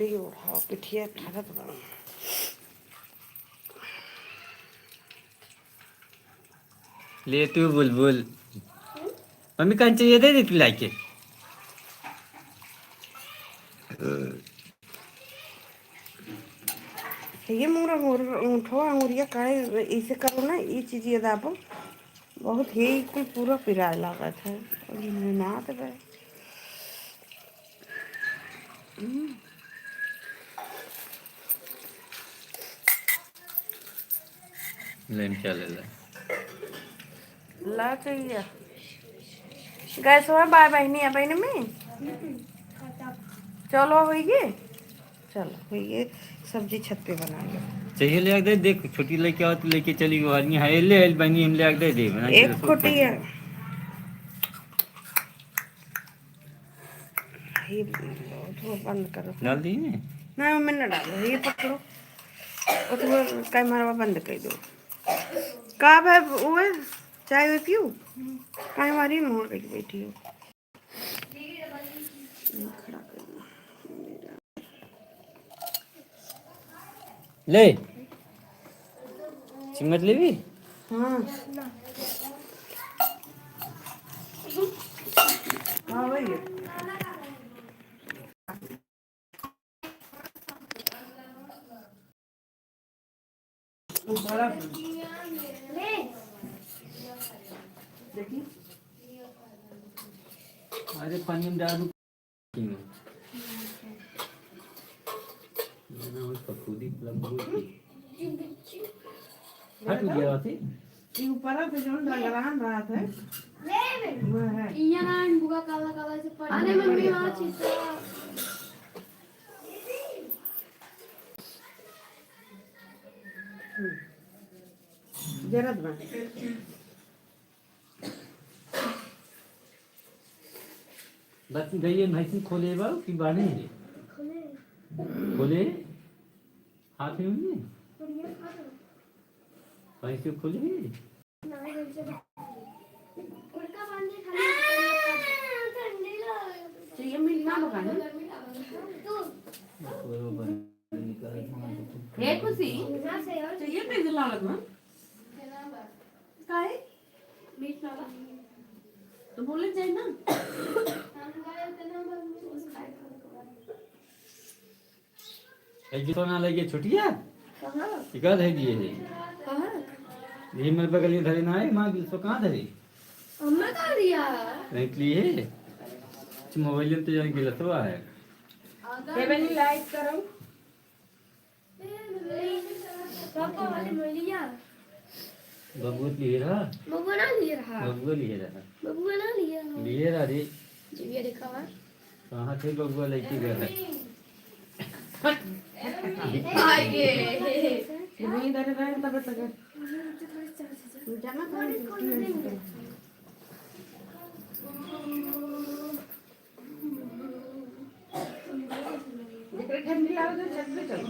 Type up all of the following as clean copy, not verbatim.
उठाओ पिठिया ठाकत बा ले तू बुलबुल मम्मी कंचे ये दे दी लाके ये मोरा मोर उठो अंगुरिया काहे इसे करो ना ये चीज ये दाबो बहुत ही कुल पूरा पिराए लागत है ना तो बे लेम चले ले ला चाहिए गैस हुआ बाय बहनी है बहन में चलो होइए चलो होइए सब्जी छत पे बना लो चाहिए ले दे देख छोटी लेके आओ तो लेके चली गई आदमी है ले बनी हम ले दे बना एक खोटी है ये तो बंद करो डाल दी ने ना मैं ना डालो ये पकड़ो और तो कैमरा बंद कर दो का है वो चाय वे पियो काहे मारी मोड़ के बैठी हो ले चिमट ले भी हाँ हाँ वही अरे पानी में डाल पकूदी हट गया थी ये ऊपर पे जो लग रहा है वो है ये ना बुका काला काला से पड़ अरे मम्मी वहां चीज जरूरत बा बस गई भैंसी खोले बा कि बाने खोले हाथ में भैंसी खोले चाहिए मिलना होगा ना ये खुशी चाहिए पे दिला लगना काहे मीट वाला तो बोले जाए ना एक तो ना लगे छुटिया कहाँ इका धर दिए है कहाँ ये मेरे बगल में धरे ना है मां तो कहां धरे हमने कर दिया निकली है मोबाइल में तो जान गिलत हुआ है ये बनी लाइक करो पापा वाले मिलिया बबू लिए रहा बबुआ ना लिए रहा बबू लिए रहा बबुआ ना लिया लिए रहा रे जी ये देखा हुआ कहां थे बबुआ लेके गए आगे ये नहीं दे रहा है तब तक जमा कर ठंडी आओ तो छत पे चलो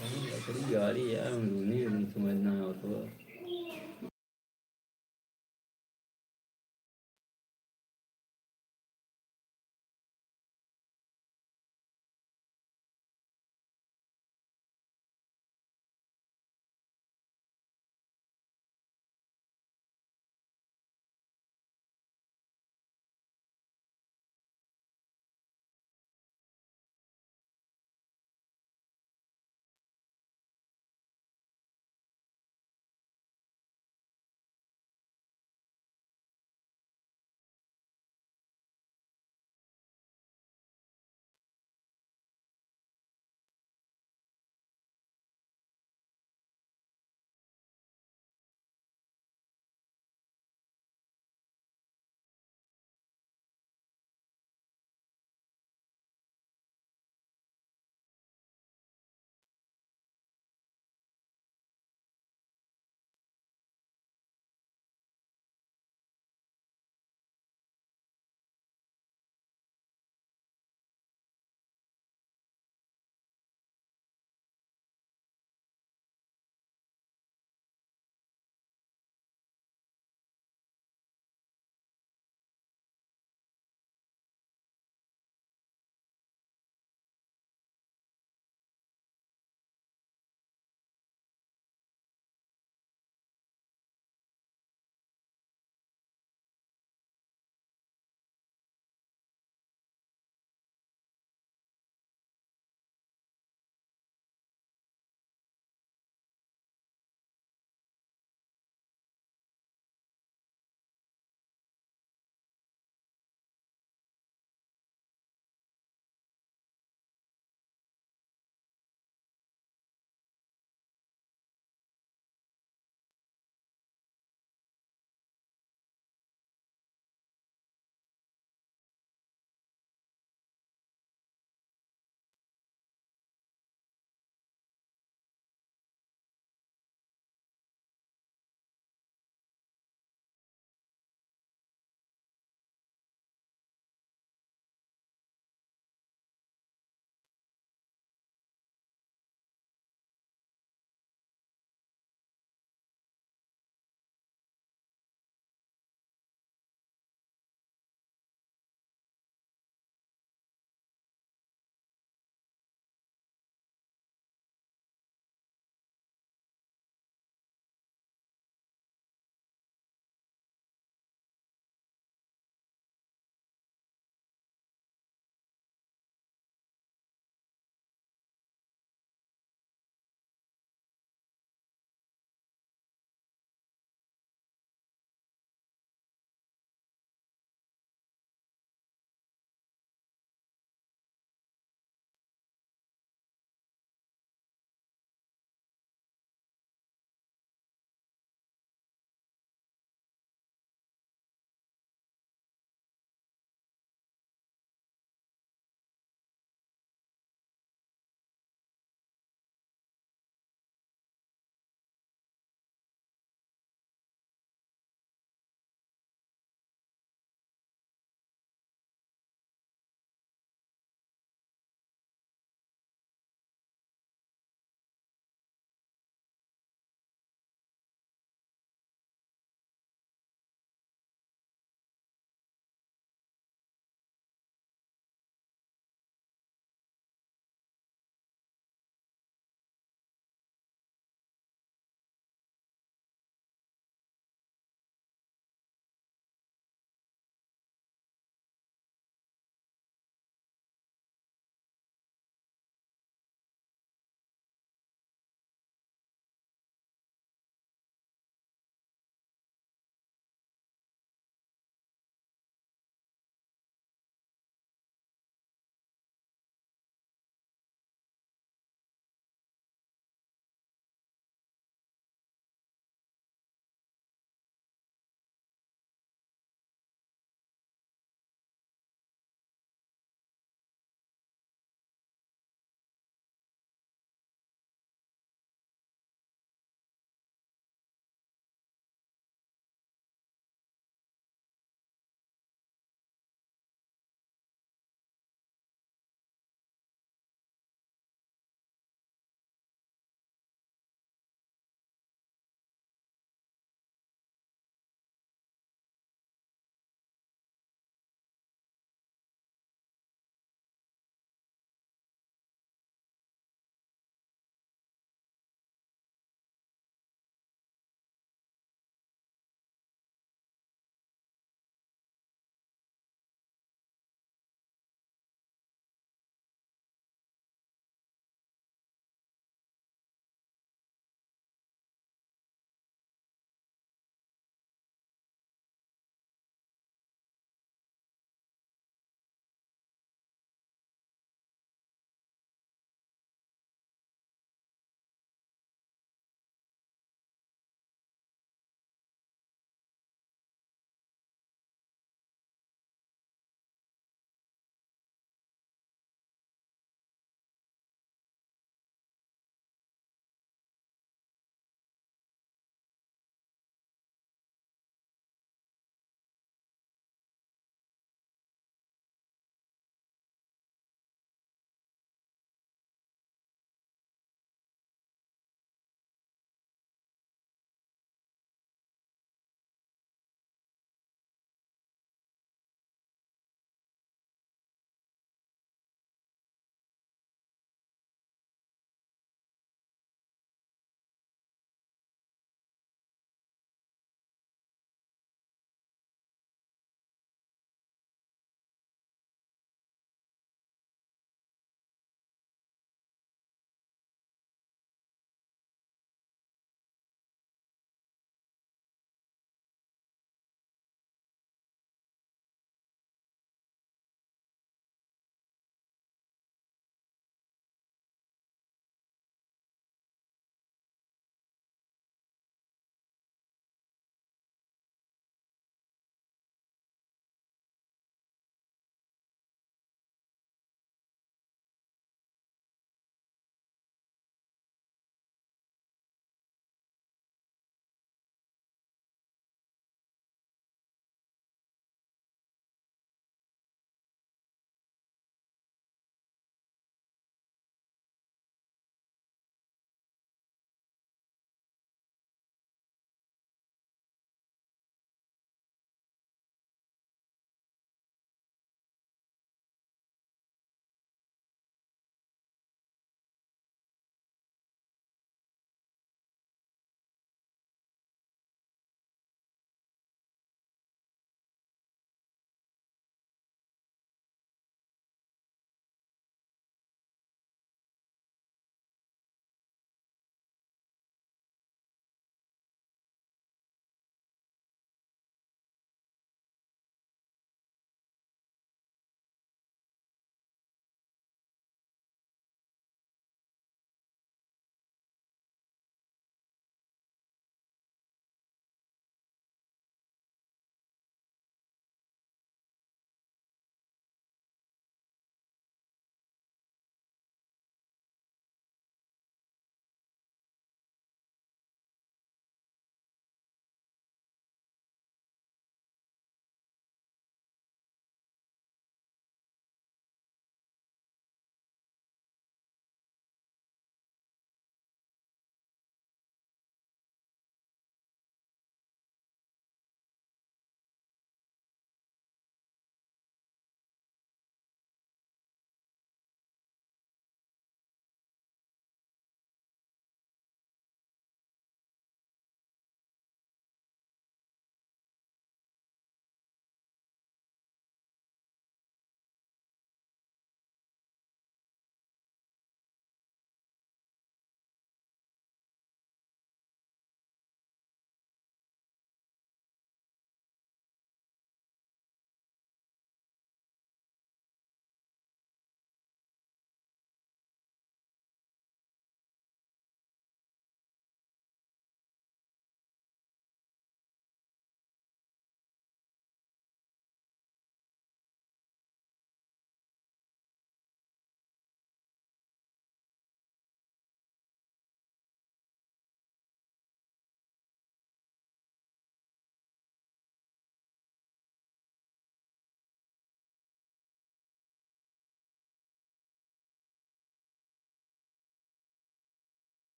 लकड़ी गाड़ी यार नहीं समझना हो तो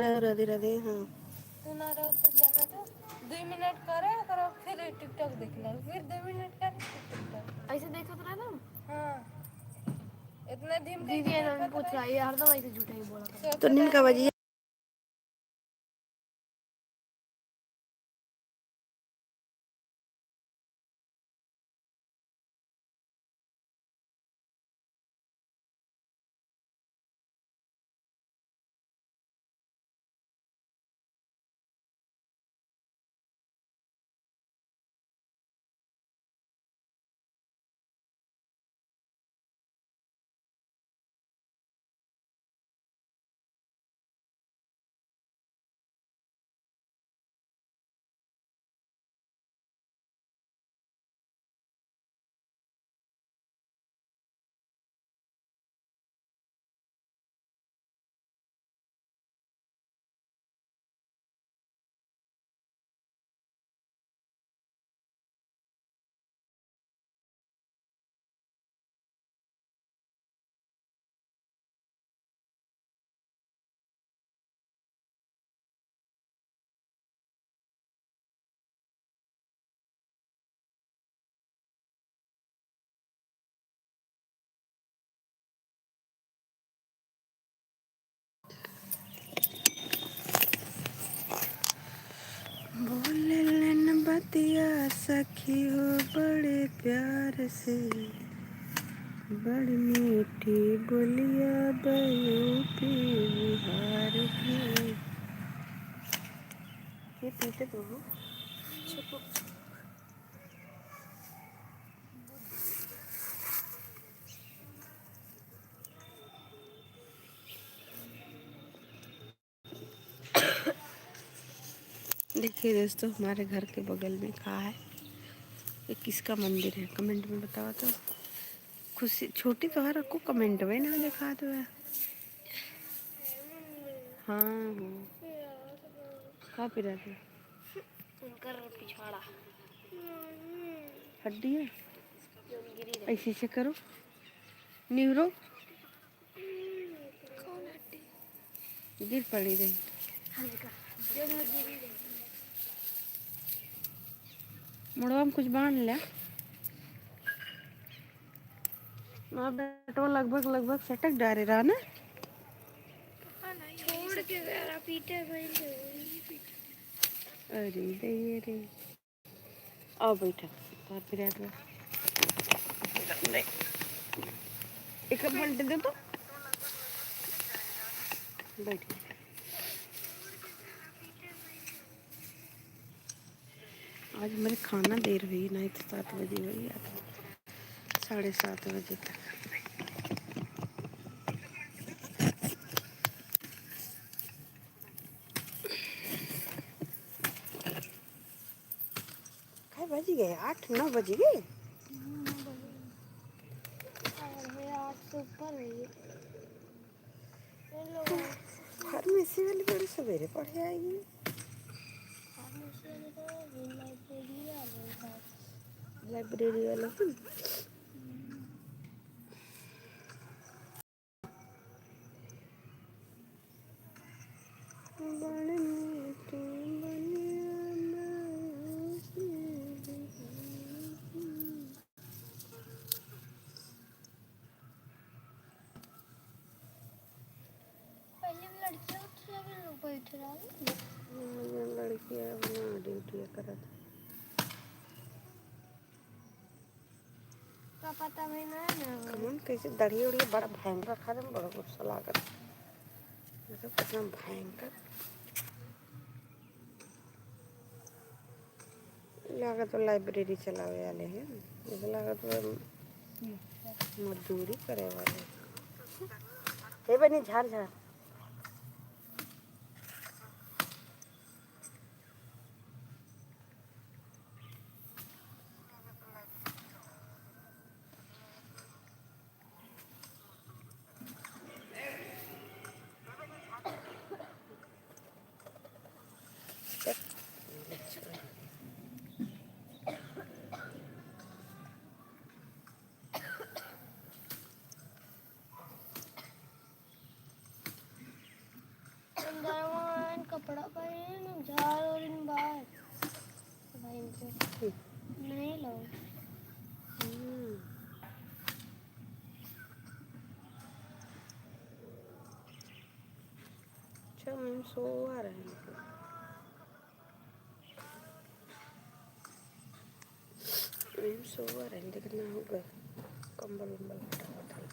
राधे राधे। हाँ तू ना रहो तो जाना तो 2 मिनट करे करो फिर टिकटॉक देख लो फिर 2 मिनट कर टिकटॉक ऐसे देखो तो ना। हाँ इतना धीम दीदी ने पूछ रहा है यार तो ऐसे झूठा ही बोला तो नींद का बजी। बोले लेन बतिया सखी हो बड़े प्यार से, बड़ी मीठी बोलिया यूपी बिहार की। ये पीते तो हो। देखिए दोस्तों, हमारे घर के बगल में कहाँ है, ये किसका मंदिर है कमेंट में बताओ तो। खुशी छोटी तो हर को कमेंट में ना दिखा दो। हाँ हाँ खा पी रहा था उनका पिछवाड़ा हड्डी है। ऐसे से करो न्यूरो गिर पड़ी रही। मुड़वा में कुछ बांध लिया। बेटो लगभग लगभग सटक डारे रहा ना। छोड़ के गया पीटे अरे दे रे आओ बैठा और फिर एक घंटे दे तो बैठ। आज मेरे खाना देर हुई, नहीं तो 7 बजे हुई या 7:30 बजे तक। क्या बज गए? 8-9 बज गए। 8 से ऊपर हुई। फार्मेसी वाली बड़ी सवेरे पढ़े आएगी। लाइब्रेरी वाला की लड़कियां अपना ड्यूटी करत। का पता भी ना कमन कैसे दाढ़ी उड़ी बड़ा भयंकर खा रहे, बड़ा गुस्सा लागत। मतलब कितना भयंकर लागत। तो लाइब्रेरी चलावे वाले हैं, जैसे लागत मजदूरी करे वाले। हे बनी झाड़ झाड़ कपड़ा पहने ना झाड़ और इन बाहर भाई पे नहीं लो अच्छा मैम सो आ रहे हैं मैम सो आ रहे हैं देखना होगा कंबल उम्बल हटा था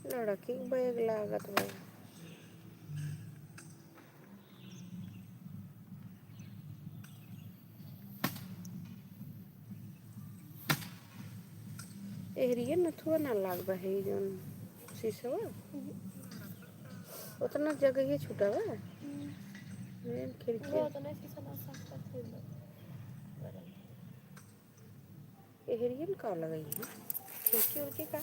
लड़की बैग लागत भाई एरिया नथुआ ना लाग बा है जोन शीशवा उतना जगह ही छूटा बा मेन खिड़की वो तो नहीं शीशा ना साफ करते हैं एरिया में का लगाई है खिड़की उड़की का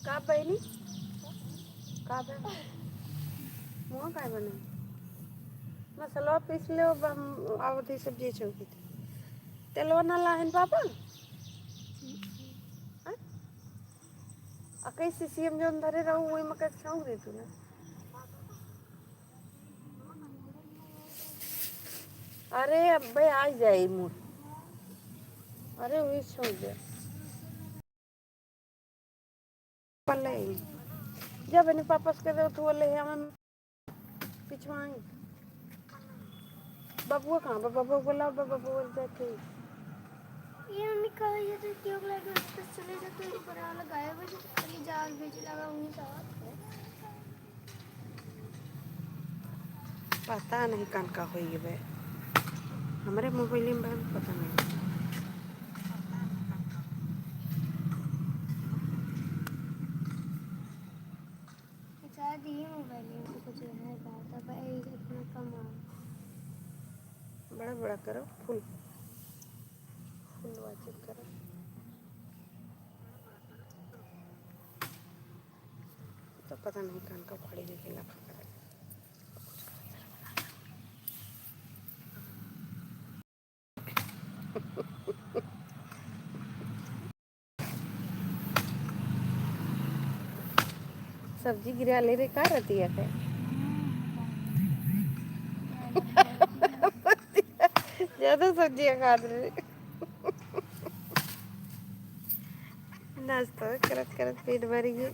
का बहनी का बहन मुँह काय बने मसाला पीस ले आवती सब्जी चौकी तेलवा ना लाहन पापा कैसे सीएम जोन धरे रहूं वही मकर छौंक दे तू ना अरे अबे आ जाई मुँह अरे वही छौंक दे पल्ले जब इन्हें वापस कर दो तो ले हम पिछवाई बबुआ कहाँ बबुआ बोला बबुआ बोल जाते ये मम्मी कहा ये तो क्यों लगा तो चले जाते ऊपर वाला गायब हो जाता खाली जाल भेज लगा वहीं साथ पता नहीं कन का हुई बे हमारे मोबाइल में पता नहीं शायद ये मोबाइल में कुछ है बात अब इतना कम बड़ा बड़ा करो फुल फुल वाचित करो तो पता नहीं कन का खड़ी लेके लगा सब्जी गिरा ले रे का रहती है ज्यादा सब्जियां खा रहे नाश्ता करत करत पेट भर गई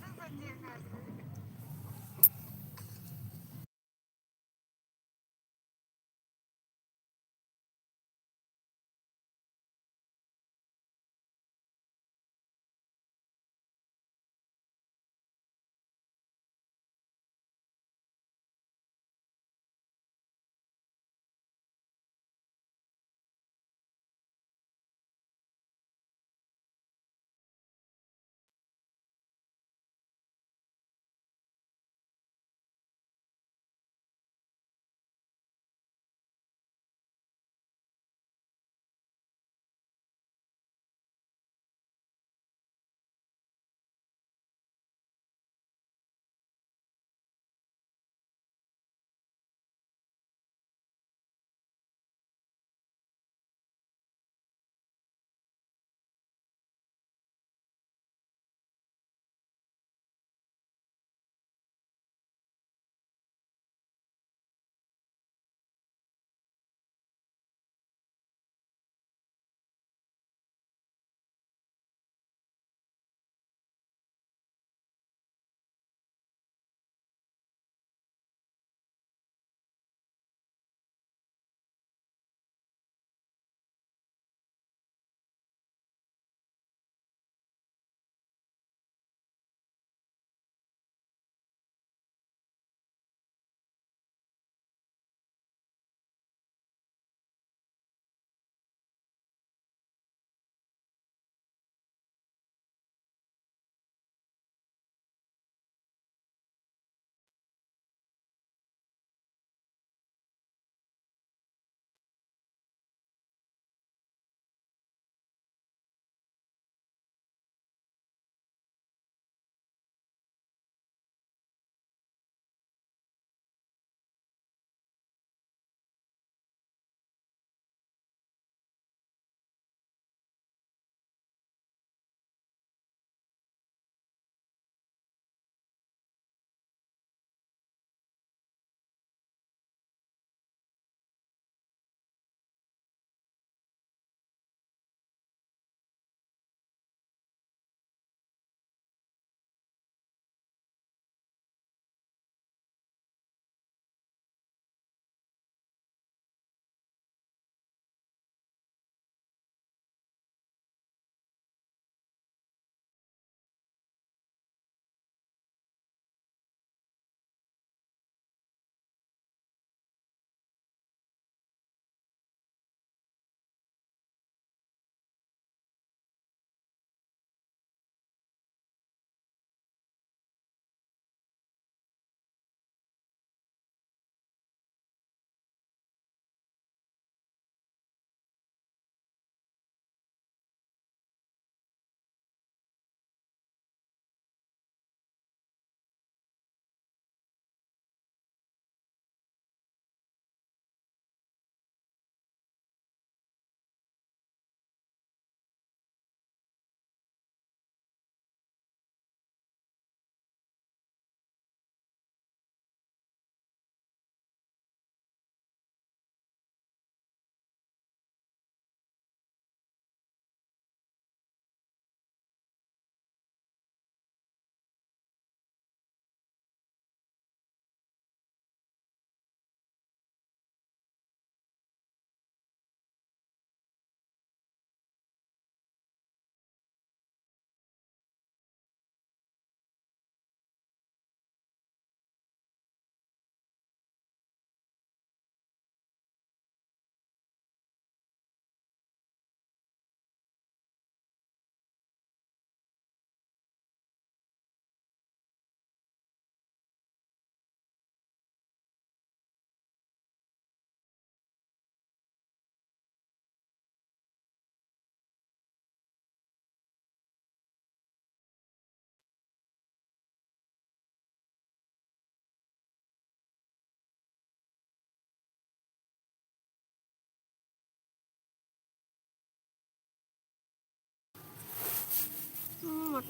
मत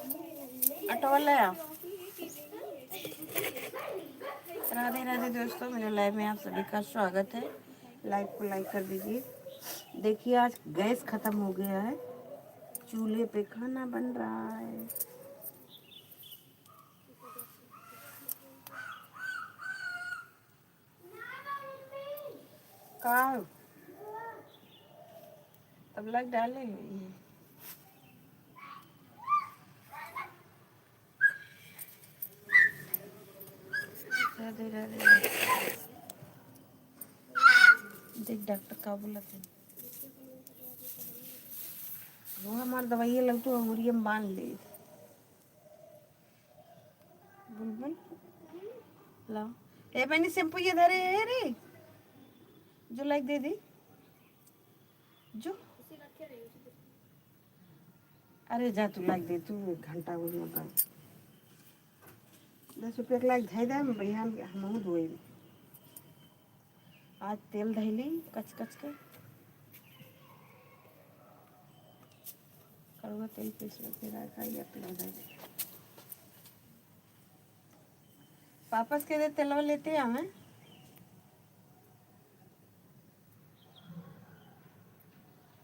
ऑटो वाला है। राधे राधे दोस्तों, मेरे लाइव में आप सभी का स्वागत है। लाइव को लाइक कर दीजिए। देखिए आज गैस खत्म हो गया है, चूल्हे पे खाना बन रहा है। कहाँ तब लग डाले हुई है। राधे राधे। देख डॉक्टर का बोला थे वो हमारे दवाइयाँ लग तो अंगूरिया में बांध ली। बुलबुल लाओ ए मैंने शैम्पू ये धरे है रे, जो लाइक दे दी जो। अरे जा तू लाइक दे, तू एक घंटा बोल मत। 10 रुपया के लाइक धै दे, बढ़िया हम धोए। आज तेल धैली कच कच के कड़वा तेल पीस फिर खाइए अपना दे। वापस के दे तेलवा लेते हमें।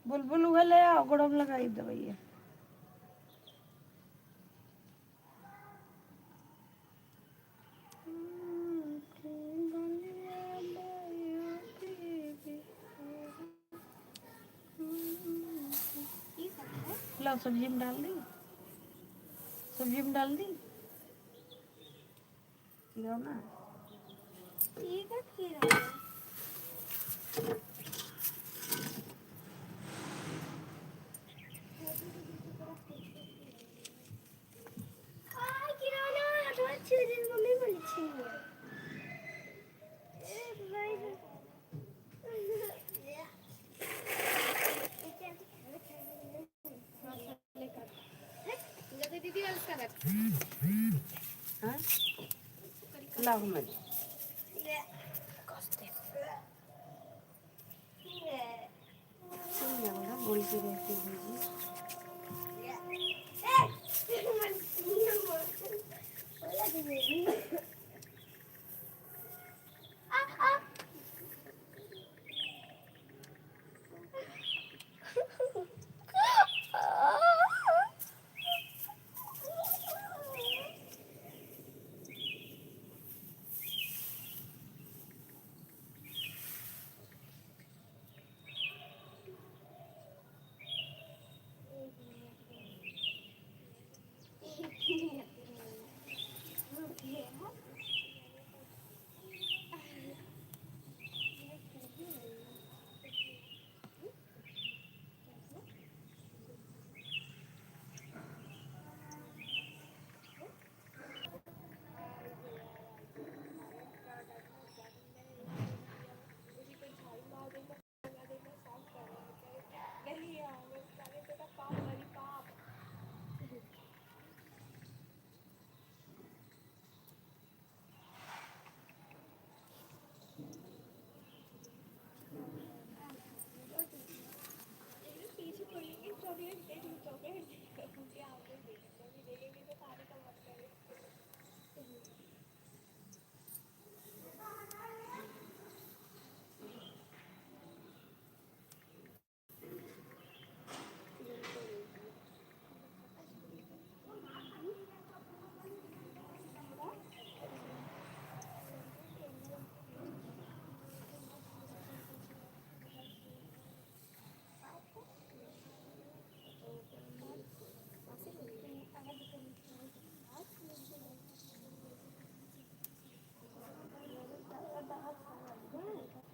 बुलबुल उगा ले आओ, गोड़म लगाई दवाइया। लो सब्जी में डाल दी, सब्जी में डाल दी खीरा ना। ठीक है खीरा लाओ मैं बोल के रहती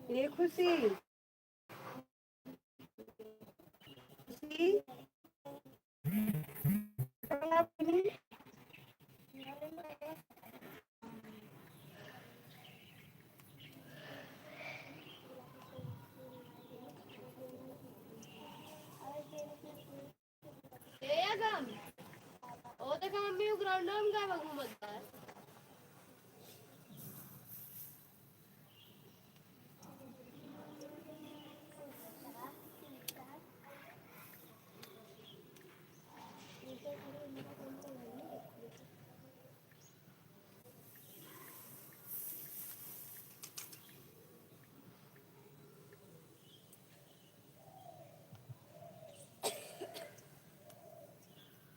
ये खुशी खुशी ग्राउंड काय बघू म्हणतात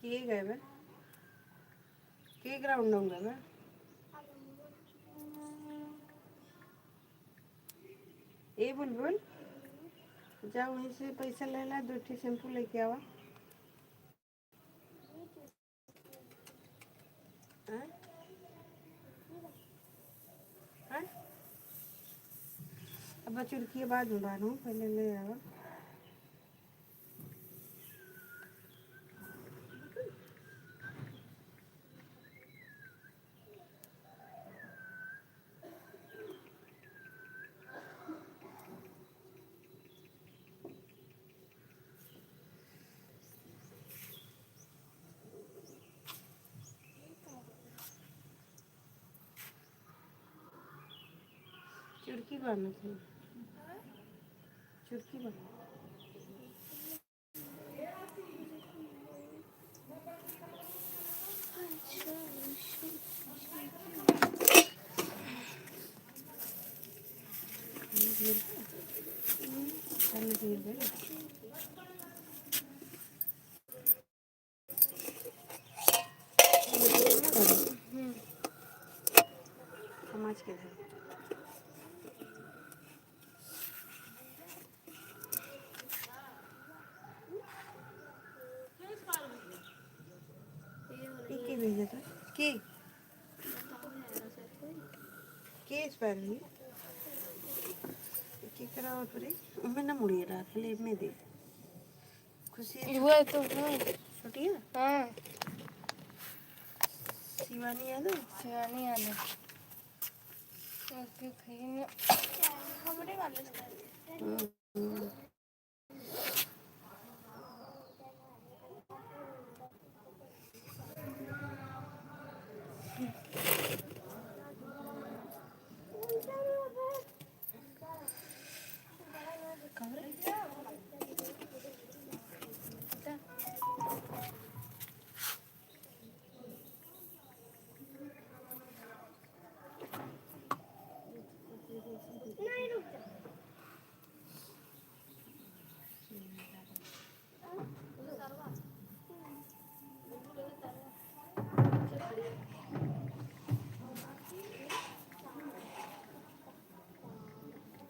के गए बे के ग्राउंड होंगे बे ए बुलबुल जा वहीं से पैसा ले ला 2 ठी शैम्पू लेके आवा हाँ? हाँ? अब चुड़की बाद में बांधू पहले ले आवा चुड़की बांधना चाहिए चुड़की बांध खाने के लिए समाज के लिए के भेजा था के इस बार भी के कराओ तुरे मैं ना मुड़िए रात ले में दे खुशी वो तो छोटी है हाँ शिवानी याद है शिवानी आने उसके खाइए हमारे वाले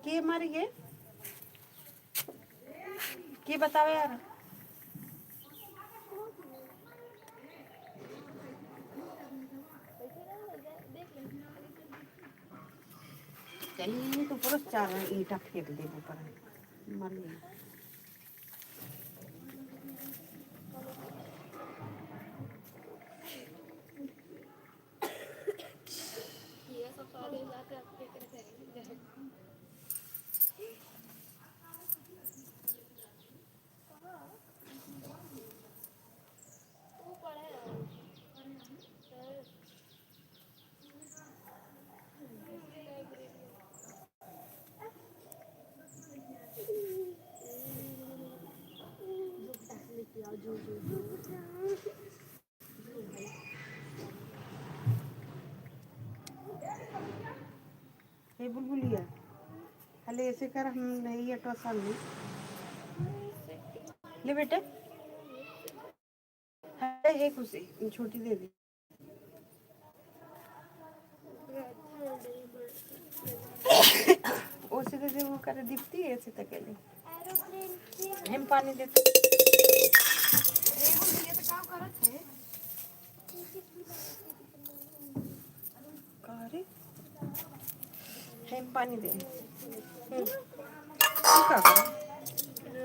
के मर गए के बताओ यार चलिए तो पूरा 4 ईंटा फेंक दे ऊपर मर गई ये सब सारे जाते आपके करते हैं हे बुलबुलिया हले ऐसे कर हम नहीं अटो साल ले बेटे है खुशी छोटी दे दे ओसे दे दे वो कर दीप्ति ऐसे तक ले हम पानी दे तो ये तो काम करत है करे हम पानी दे क्या कर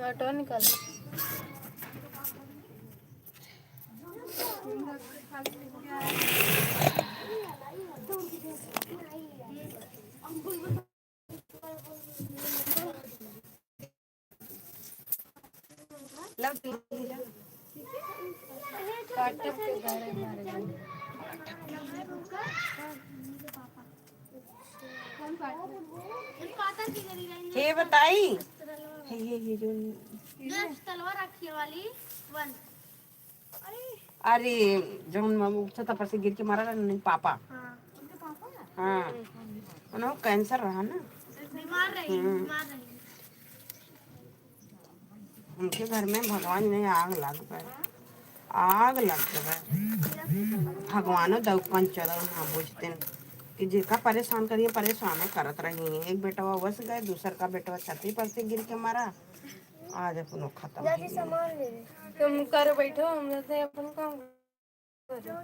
ऑटो निकाल ये बताई है ये जो तलवार रखी वाली 1 अरे जो छत पर से गिर के मारा नहीं पापा उनके पापा हाँ उन्हें कैंसर रहा ना बीमार रही उनके घर में भगवान ने आग लग पाए आग लग गए भगवानो दऊ पंचोदौ ना बुझते कि जेका परेशान करिए परेशान करत रही। एक बेटवा वस गए, दूसर का बेटवा छतरी पर से गिर के मारा। आज अपन खत्म तुम कर बैठो, हम जैसे अपन काम करो।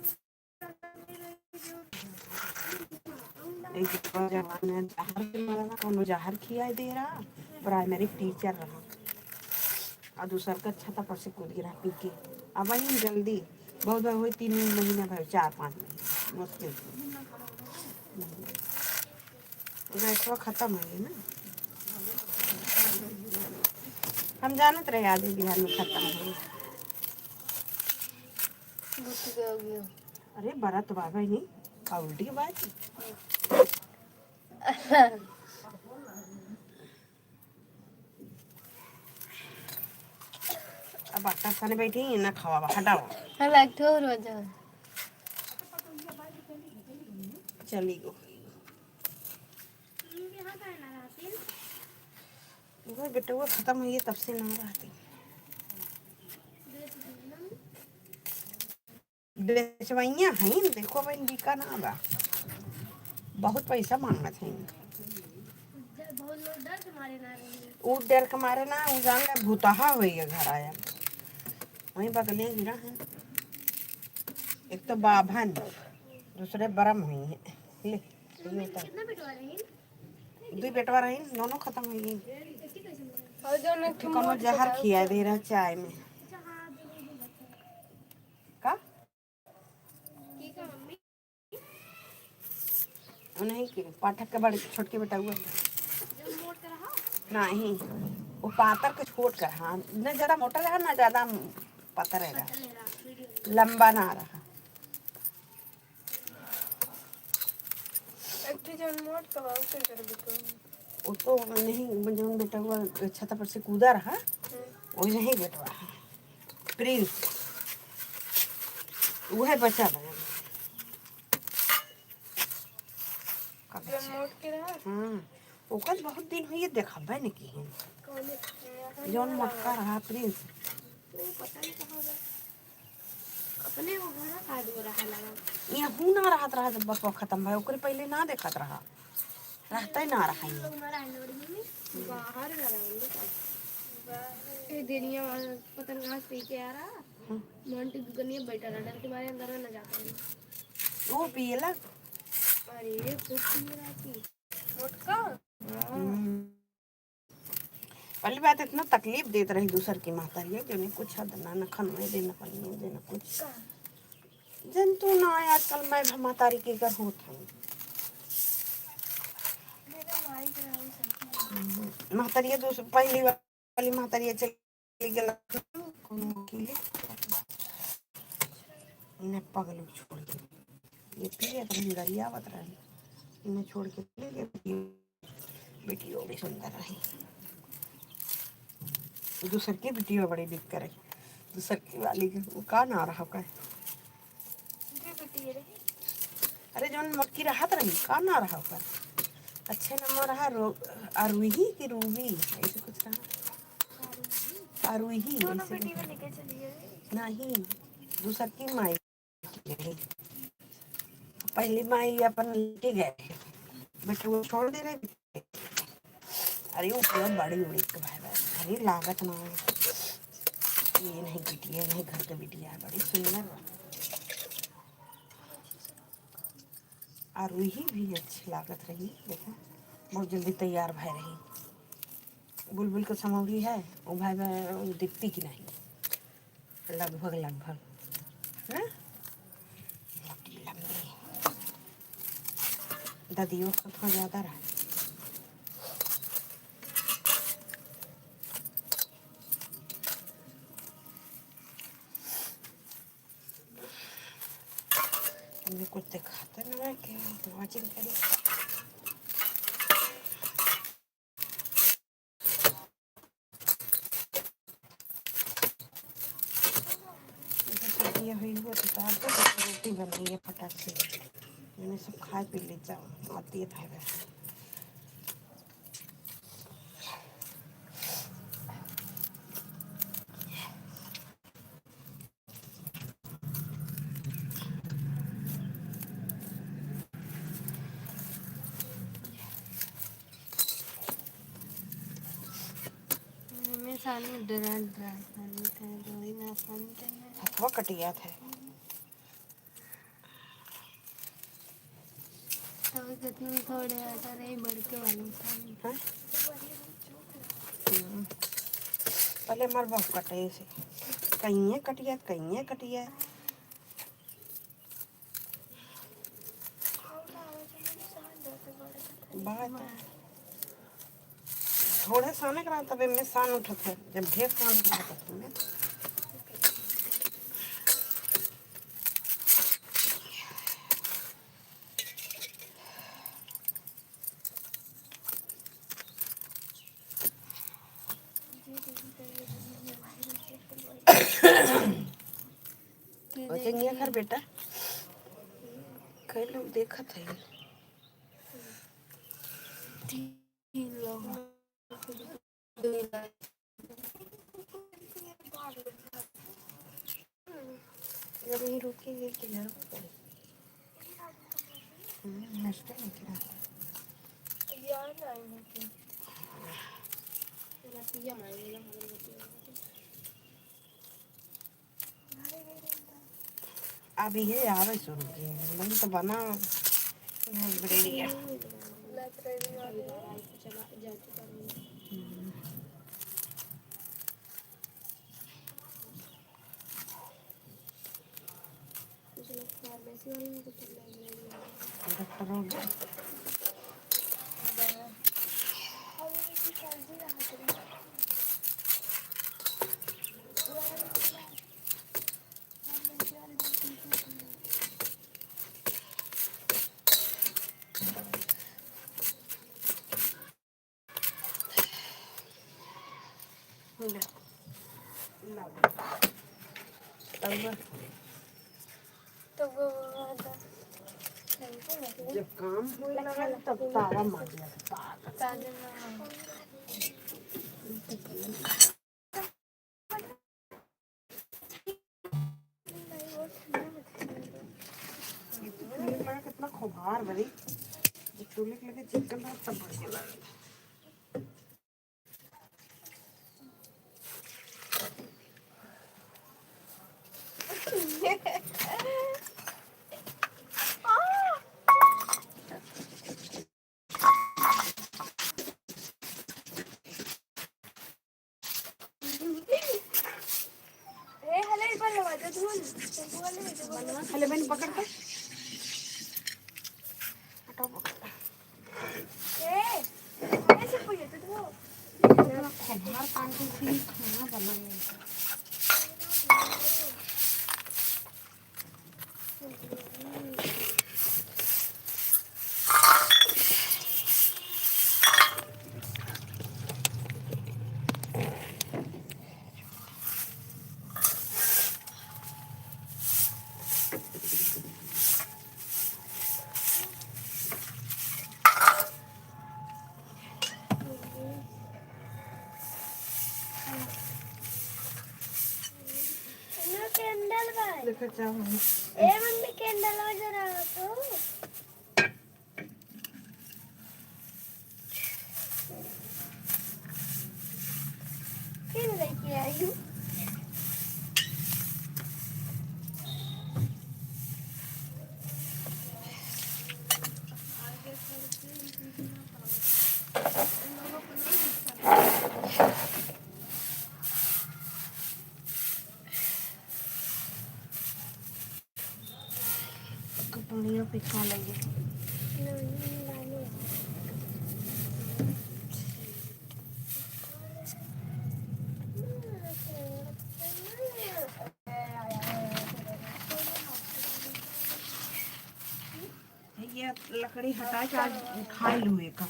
एक जवान है जहर से मरा, कौनो जहर खिया दे रहा, प्राइमरी टीचर रहा, और दूसर का छता पर से कूद गिरा पी के। अब वही जल्दी बहुत बार हुई 3 महीना भर 4-5 महीने मुश्किल से खत्म हो गई ना। हम जानत रहे आज बिहार में खत्म हो गई। अरे बड़ा तो बाबा नहीं उल्टी बात। अब आटा खाने बैठी ना खावा हटाओ चली गो वो बेटा वो खत्म हुई है तब से ना रहती। बेचवाइया हैं देखो भाई बिका ना बा, बहुत पैसा मांगत हैं। वो डर के मारे ना वो जान ले भूतहा हुई है घर आया वहीं बगले गिरा है। एक तो बाभन दूसरे बरम हुई है ले दो बेटवा रही दोनों खत्म हो गई। तो कौनो जहर खिया दे रहा चाय में का नहीं के पाठक के बड़े छोटके बेटा हुआ नहीं वो पातर के छोट कर। हाँ न ज्यादा मोटा रहा ना ज्यादा पतला रहा, लंबा ना रहा। वो तो नहीं जो बेटा हुआ छत पर से कूदा रहा वही नहीं बेटवा प्रिंस वो है बचा बना। हाँ ओकर बहुत दिन हुई देखा नहीं की जौन मोटका रहा प्रिंस अपने वो घर का दो रहा लगा यहाँ हूँ ना रहत रहा जब बसवा खत्म भाई ओकरे पहले ना देखत रहा रहता ही ना रहा बाहर दुनिया पतंग घास पी के आ रहा मोंटी दुनिया बैठा रहा डर के मारे अंदर में न जाता है वो पियला। अरे मोटका पहली बात इतना तकलीफ देते रही दूसर की माता है कि उन्हें कुछ हद ना खनवे देना पानी देना कुछ जंतु ना आजकल मैं मातारी के घर होता हूँ महतरिया दूसरी पहली वाली महतरिया चली गई इन्हें पगलू छोड़ के ये पिए तो हिंगरिया बत रही इन्हें छोड़ के चले गए। बेटी बड़ी सुंदर रही दूसर की बेटी बड़ी दिक्कत रही दूसर की वाली वो का ना रहा का अरे जो मटकी राहत रही का ना रहा कर अच्छे नंबर रहा अरुही की रूही ऐसे कुछ रहा अरुही नहीं दूसर की माई पहली माई अपन लेके गए बेटे वो छोड़ दे रहे। अरे वो पूरा बड़ी उड़ी के भाई अरे लागत ना ये नहीं बिटिया नहीं घर का बिटिया बड़ी सुंदर और वही भी अच्छी लागत रही देखो बहुत जल्दी तैयार भाई रही। बुलबुल का समौरी है वो भाई दिखती कि नहीं लगभग लगभग है दादियों का थोड़ा ज़्यादा रहा। हमने कुछ दिखाते ना है कि वाचिंग करी ये हुई हो तो रोटी बनाइए फटाक से मैंने सब खा पी ले जाओ आती है भाई हथवा कट गया था। थोड़े रहे बड़के वाले हाँ? पहले हमारे बहुत कटे से, कहीं कट गया, कहीं कट गया। बात थोड़े साने करा तब में सान उठत है, जब ढेर सान करा तब में वैसे कर बेटा, कई लोग देखत है। अगर यही रुकेंगे तो घर नष्ट नहीं करा। अब ये आवे शुरू किए नहीं तो बना ब्रेडिया। डॉक्टर हो गया। जब काम होने लगा तब तावा मार दिया था। कितना खुबार भरी चूल्हे के लगे चिकन रहा तब बढ़िया लगा। हले मैंने पकड़ कर हटाओ पकड़। खुबार पानी से खाना बनाने देखो चाहो ए मम्मी कैंडल हो जरा तो फिर लेके आई हूँ। कपड़ियों पिछा लगे ये लकड़ी हटा के आज खा लूए का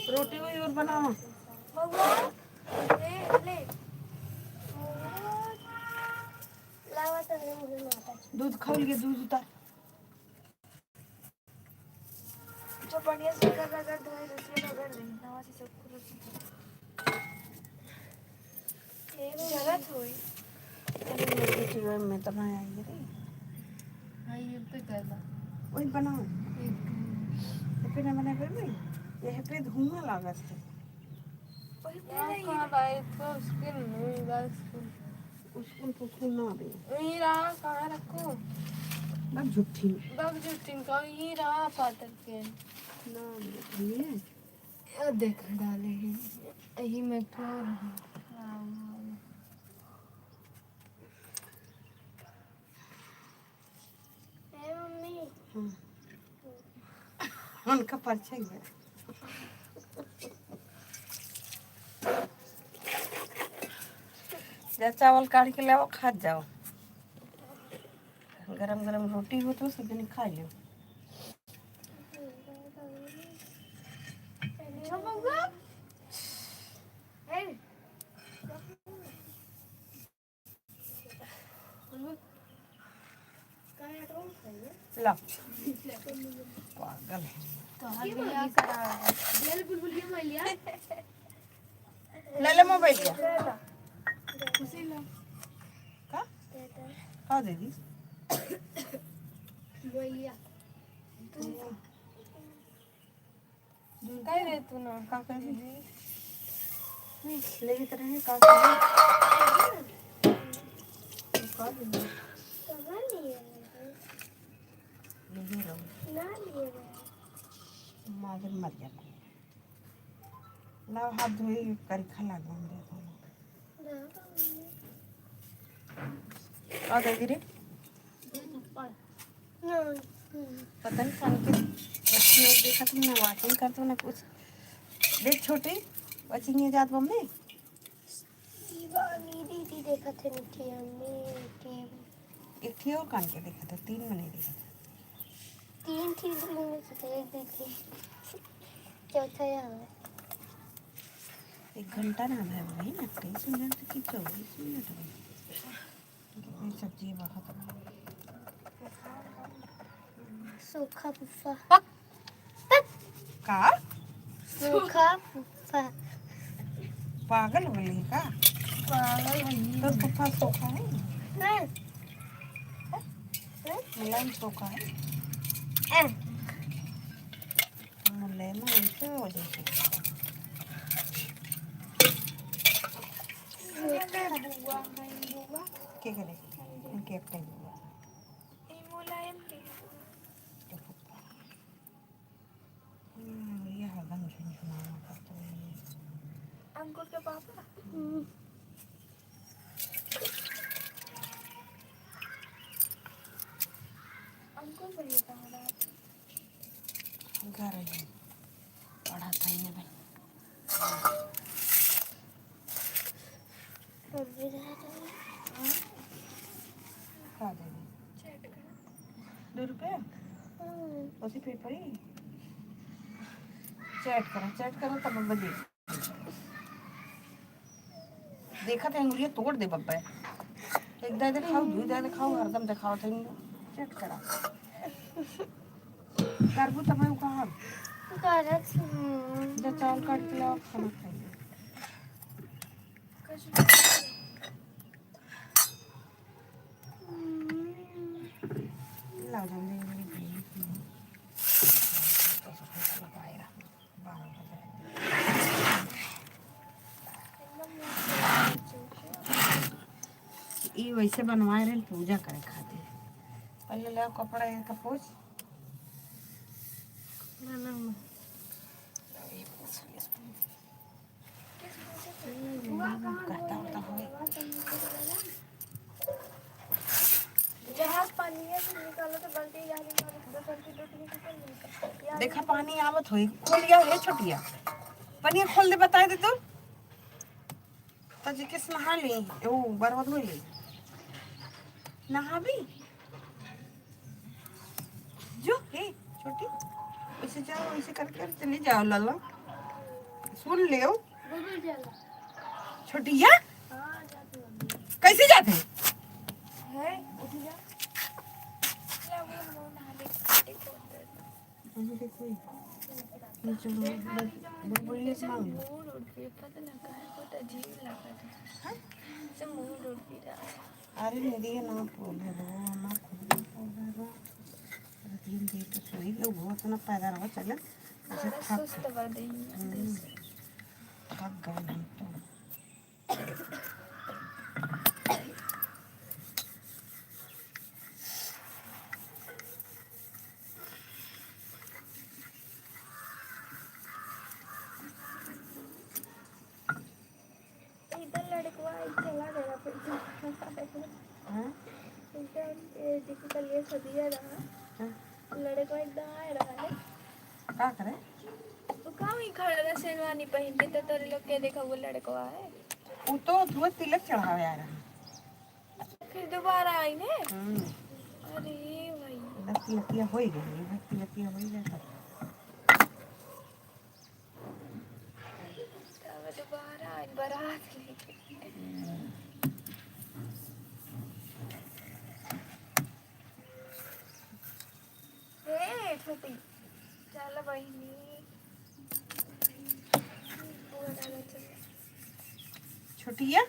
रोटी वही और बनाओ। दूध खाओ, दूध उतार बढ़िया से कर रगड़ धोए दूसरे रगड़ नहीं हवा से सब कुछ जरूरत हुई अरे मेरे जीवन में तो ना आई रे हाँ ये पे करना वही बनाओ पे ना बना कर नहीं ये पे धुआं लागत है कहाँ भाई तो उसके नहीं बस उसको तो ना दे ये रहा कहाँ रखो बस झूठी बग जुटिन का ये रहा पातर के ना ये देख डाले हैं यही में फ्लोर है मम्मी उनका परिचय है जा चावल काट के लाओ खा जाओ गरम गरम रोटी हो तो सब दिन खा लियो ला पागल है ले ले मोबाइल का का दे दी काय रे तू ना का कर दी ले की तरह है का कर दी ले रहो मादर मर जाना लाओ हाथ धोए कर खा दो आ दे रे पता नहीं कौन के बच्ची लोग देखा तुमने वाचिंग कर तो ना कुछ देख छोटी वाचिंग ये जात मम्मी दीदी देखा थे नीचे हमने एक थी और कान के देखा था 3 में नहीं देखा था 3 थी में से एक देखी चौथा यहाँ 1 घंटा ना है भाई ना 23 मिनट की 24 मिनट है ये सब्जी बहुत सूखा पुफ्फा का सूखा पुफ्फा पागल हो गई का पागल तो पुप्पा सोखा है है मुलायम सोखा है मुलायम ऐसे हो जाए क्या करे उनके एक टाइम मुलायम ये हरदम झुनझुनाना करता है अंकुर के पापा अंकुर बढ़िया था हमारा घर है पढ़ाता ही नहीं खा दे 2 रुपया उसी पेपर ही चैट करो तब बब्बा देखा था अंगुलियां तोड़ दे बब्बा एक दादे खाओ 2 दादे खाओ हरदम दिखाओ थे चैट करा करबू तब मैं कहा जब चावल काट के लाओ खाना खाइए लाओ जल्दी ये वैसे बनवाए रहे पूजा करे खातिर पहले ले कपड़ा का पोछ जहाज पानी है तो निकालो तो गलती देखा पानी आवत होई खोलिया है छोटिया पनिया खोल दे बताए दे तो जी किस नहा ली ओ बर्बाद हो ली नहा भी जो हे छोटी वैसे जाओ वैसे करके चले जाओ लाला सुन लियो छोटिया कैसे जाते है उठ जा देखो बुलबुली से मांग मूड उड़ गया पता ना काहे को अजीब लगा था से मूड उड़ गया अरे मेरी ना बोले रो हमार खुद बोले रो दिन दे तो सोई लो बहुत ना पैदा रहो चले ऐसे सुस्त कर देंगे थक गए हम तो इधर लड़कवा चला गया फिर हां इधर डिफिकल्ट ये सदिया रहा लड़कवा एकदम आए रहा है का करे तो कहाँ ही खड़ा रहा शेरवानी पहन के तो तेरे लोग के देखा वो लड़कवा है वो तो तिलक चढ़ावे आ रहा फिर दोबारा आई ने अरे भाई तिलकिया हो गई तिलकिया हो गई अब दोबारा आई बारात लेके हे छोटी चल बहिनी छोटिया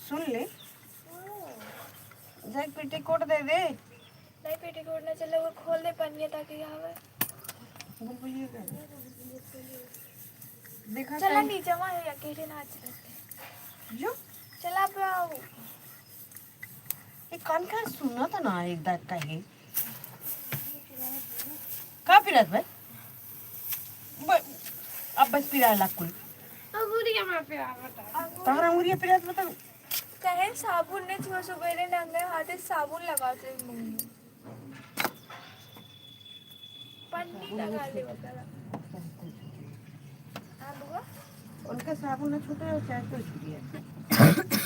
सुन ले जाए पेटीकोट दे दे नहीं पेटीकोट ना चले वो खोल दे पन्नी ताकि आवे बुलबुली देखा चला नीचे वहाँ या केटे नाच रहे जो चला पे आओ ये कान का सुना था ना एक दाग का ही का पिरात भाई अब बस पिरा लाकुल अंगूरिया में पे आ बता तारा अंगूरिया पिरात बता कहे साबुन ने छुआ सुबेरे नंगे हाथे साबुन लगाते मुंह में पन्नी लगा दे वगैरह हाँ बुआ उनके साबुन न छूटे और चाय तो छूटी है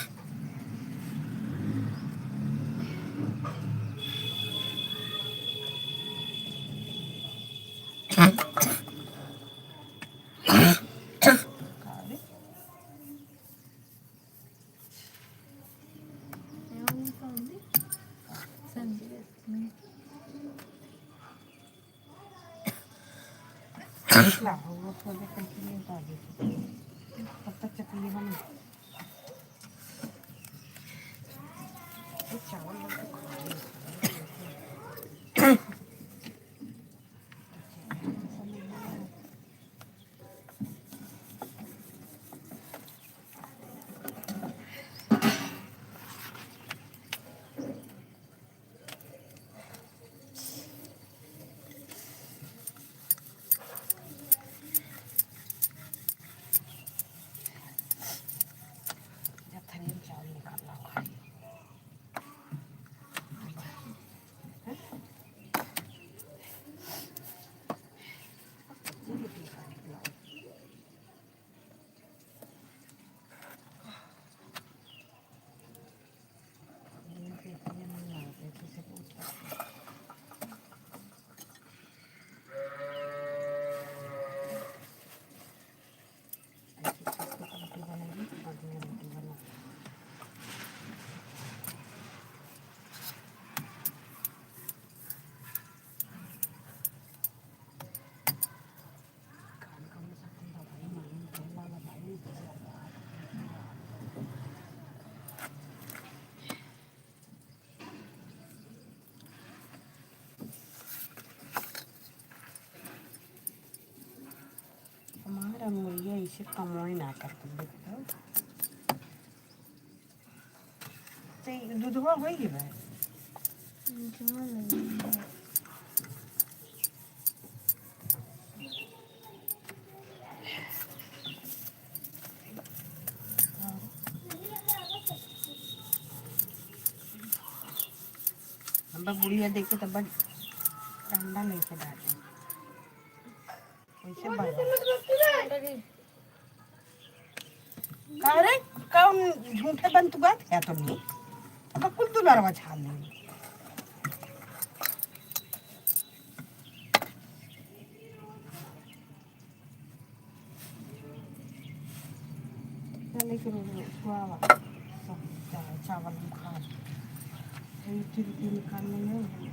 वो थोड़े कंटिन्यू कर दे तब तक चटनी बन चावल मुर्गिया इसे कमाई ना करते देखो तो दूधवा हो गई भाई हम बुढ़िया देखे तो बड़ ठंडा नहीं के डाले वैसे अरे कौन झूठे बन तू बात है तुमने अब कुल दुलारवा छाल ले चले के सुआवा चावल खा निकालने में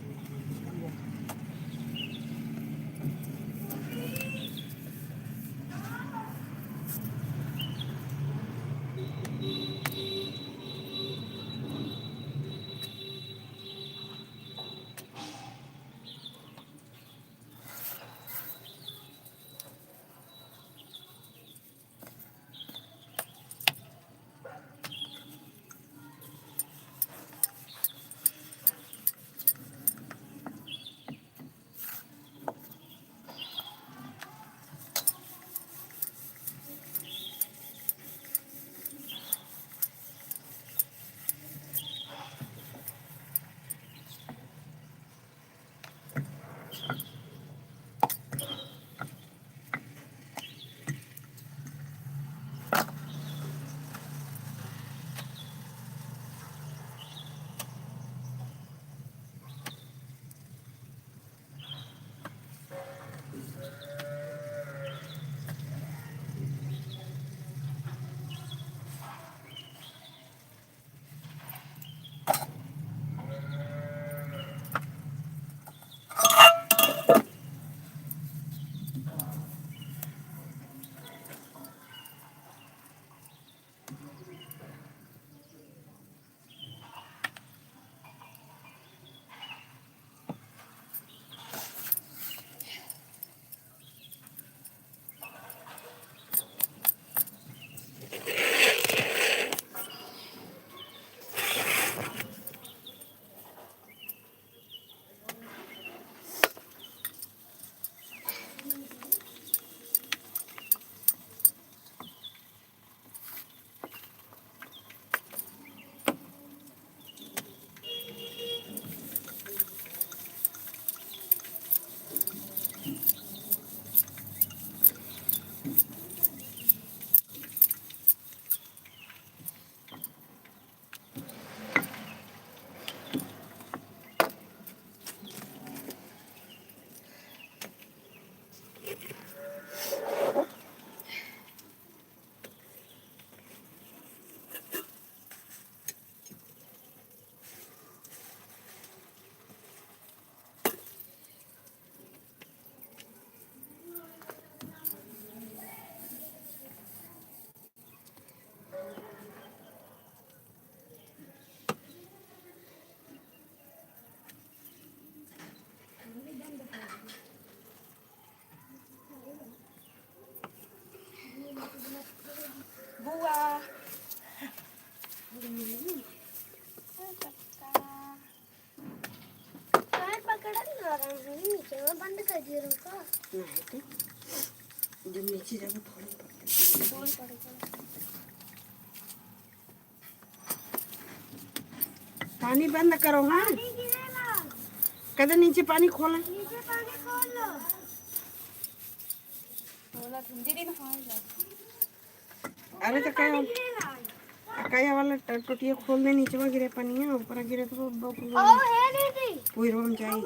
नहीं तो जब नीचे जाओ थोड़ी पड़ती। पानी बंद करो। हाँ कहते नीचे पानी खोलो। अरे तो कया वाला टोटिया खोल दे। नीचे में गिरे पानी है, ऊपर गिरे तो पूरी रोम चाहिए।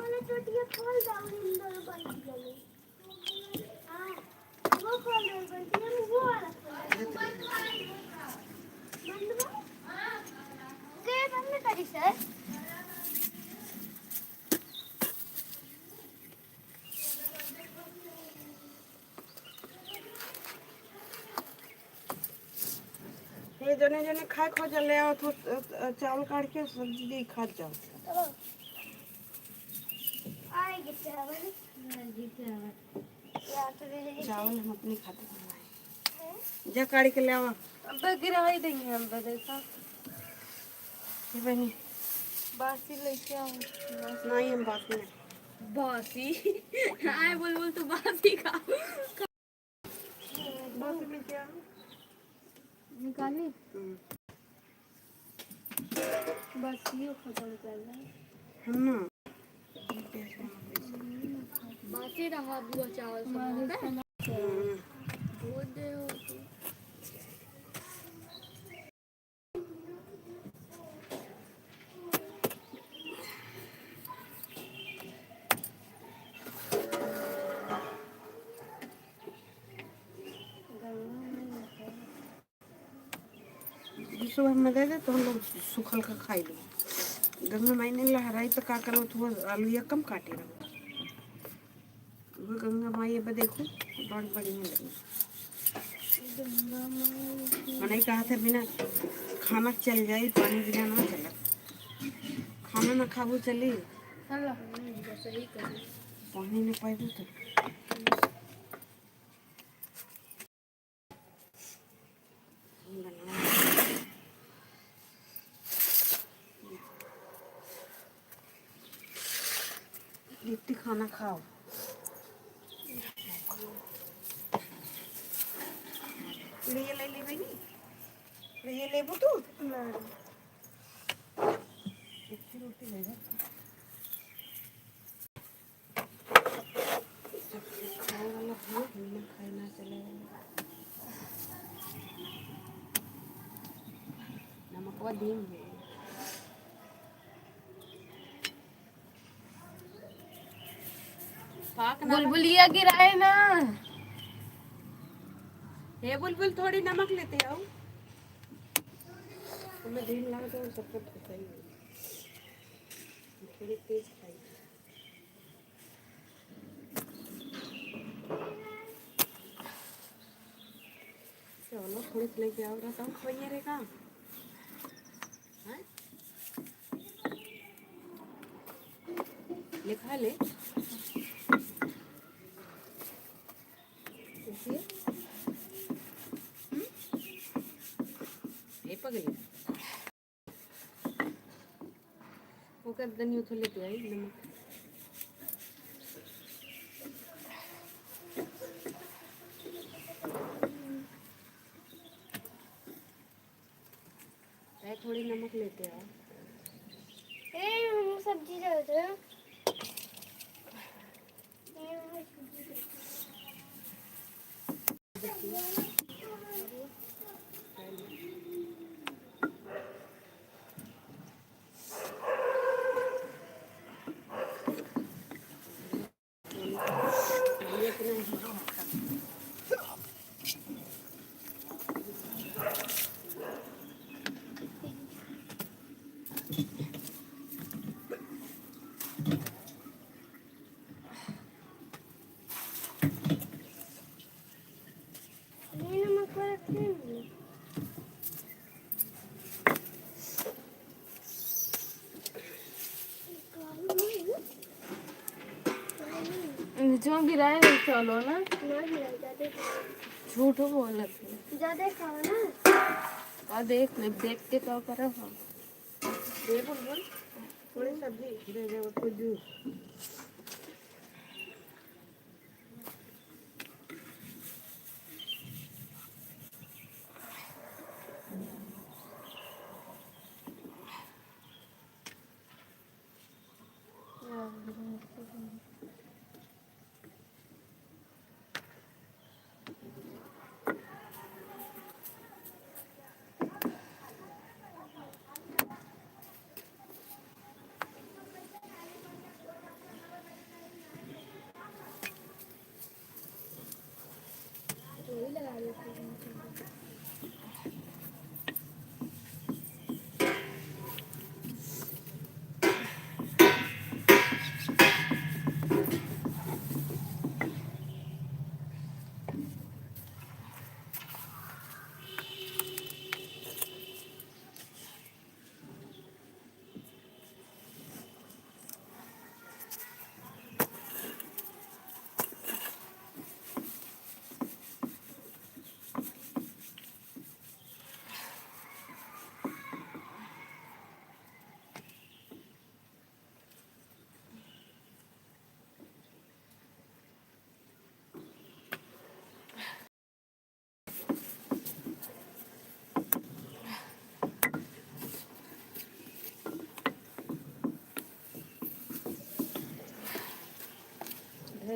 ये जने जने खाए खो चले आओ तो चावल काट के सब्जी खा जाओ। चावल हम अपनी खाते हैं। जा काट के ले आओ। अब गिरा ही देंगे हम देखा ये बनी बासी लेके आओ। नहीं हम बात नहीं। बासी आए बोल तो बासी खा बात लेके आओ। निकाली बस ये खत्म कर रहा हम ना बासी रहा बुआ चावल सब बहुत दे हो सुबह में दे दे तो हम लोग सूखल का खाई लो। गंगा माई ने लहराई तो का करो थोड़ा आलू या कम काटे रहो। वो गंगा माई ये देखो बहुत बढ़िया लगी। मैंने कहा था बिना खाना चल जाए, पानी बिना ना चला। खाना ना खाबो चली पानी नहीं पाइबो तो लिट्टी खाना खाओ। ये ले ले बनी ये लेबू तू इतनी रोटी ले जा। खाने वाला हो ना खाए ना चलेगा। नमक वा दीम है। बुलबुलिया गिराए ना। हे बुलबुल थोड़ी नमक लेते आओ। हमें धीम लगा तो सबको पता ही है। थोड़ी तेज खाई चलो थोड़ी सी लेके आओ रहा हूँ खोइए रे का लिखा ले पगली वो कर दनी उठो लेके आई नमक। थोड़ी नमक लेते आओ। सब्जी डालते हैं नीचे गिराए नहीं चलो ना झूठ बोल ज्यादा खाओ ना और देख ले देख के क्या करो हम ये बुलबुल थोड़ी सब्जी दे दे कुछ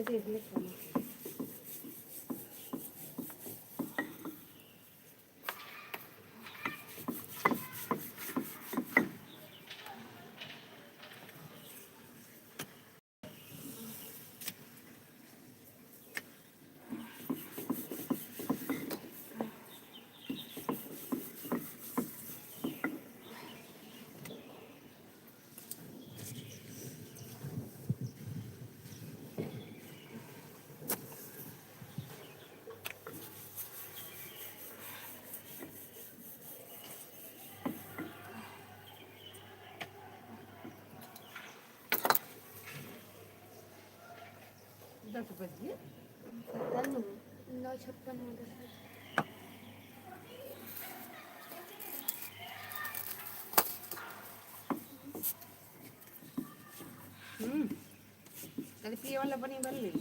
ऐसे इसलिए खाना दस बजे पता नहीं 9:56 हो गए कल पिए वाला बनी बन ली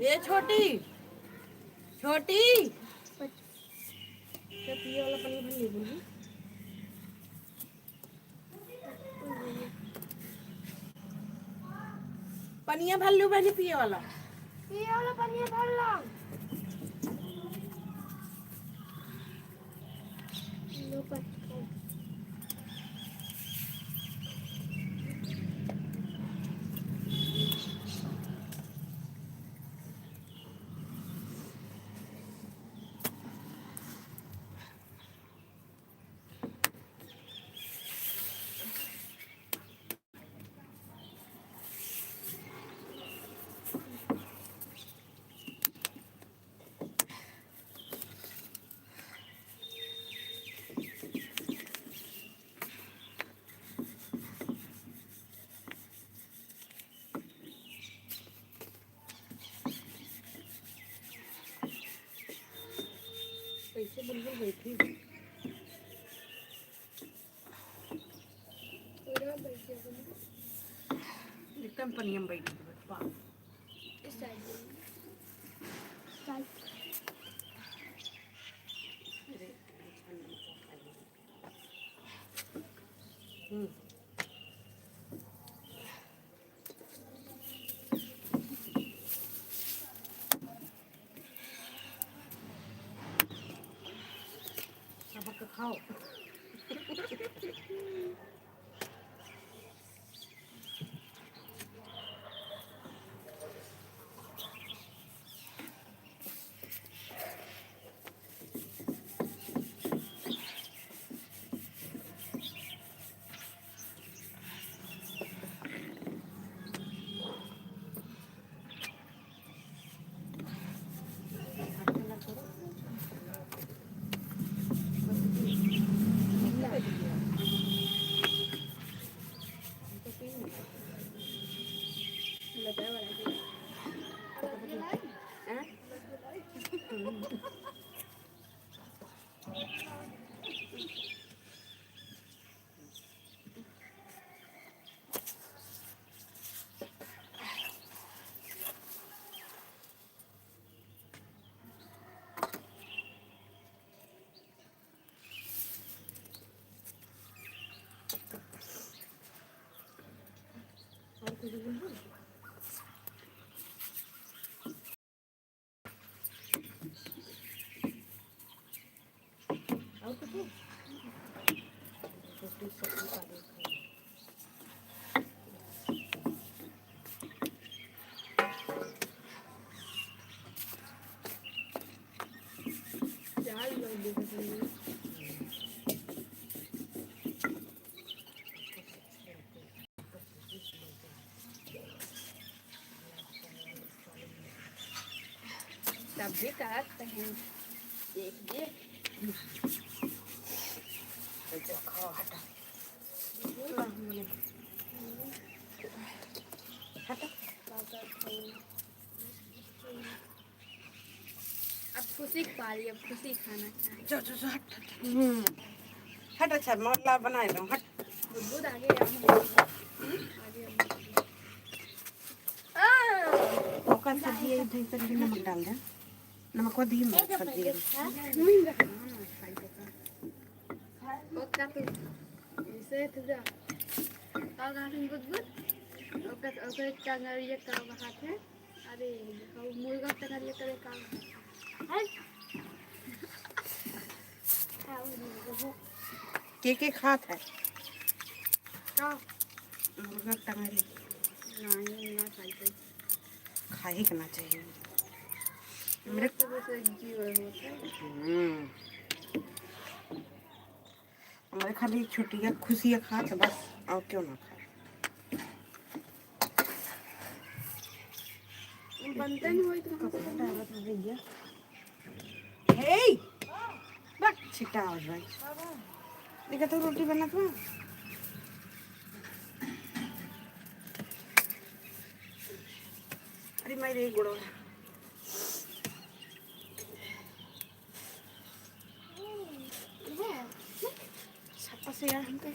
ये छोटी छोटी क्या पिए वाला पानी बन ली बोली पनिया भर लू बनी पिए वाला पानी भर लो लो पटको कैसे बुलबुल बैठी एकदम पनिया में बैठी पा इस साइड सबक खाओ और कुछ बुलबुल और कुछ रोटी सब्जी का देखो चार लोग देख रहे हैं तब भी काटते हैं देखिए खाओ हटा अब खुशी खा रही अब खुशी खाना जो जो जो हट हट अच्छा मोला बनाए लो हट दूध आगे ओकर सब्जी है इधर तक नमक डाल दे नमक को दी मत सब्जी इसे तो जा और गार्डन गुड ओके टंगरिया का हाथ है। अरे मुर्गा टंगरिया करे काम है। के खात है का मुर्गा टंगरी नहीं ना खाते। खाए करना चाहिए मेरे तो बस एक जीव होता है। हमारे खाली छुट्टियाँ खुशियाँ खाते बस और क्यों ना खाए। बनता नहीं वही तो भैया हे बक छिटा हो भाई देखा तो रोटी बना था अरे मेरे गुड़ो छप्पा से यार हम क्या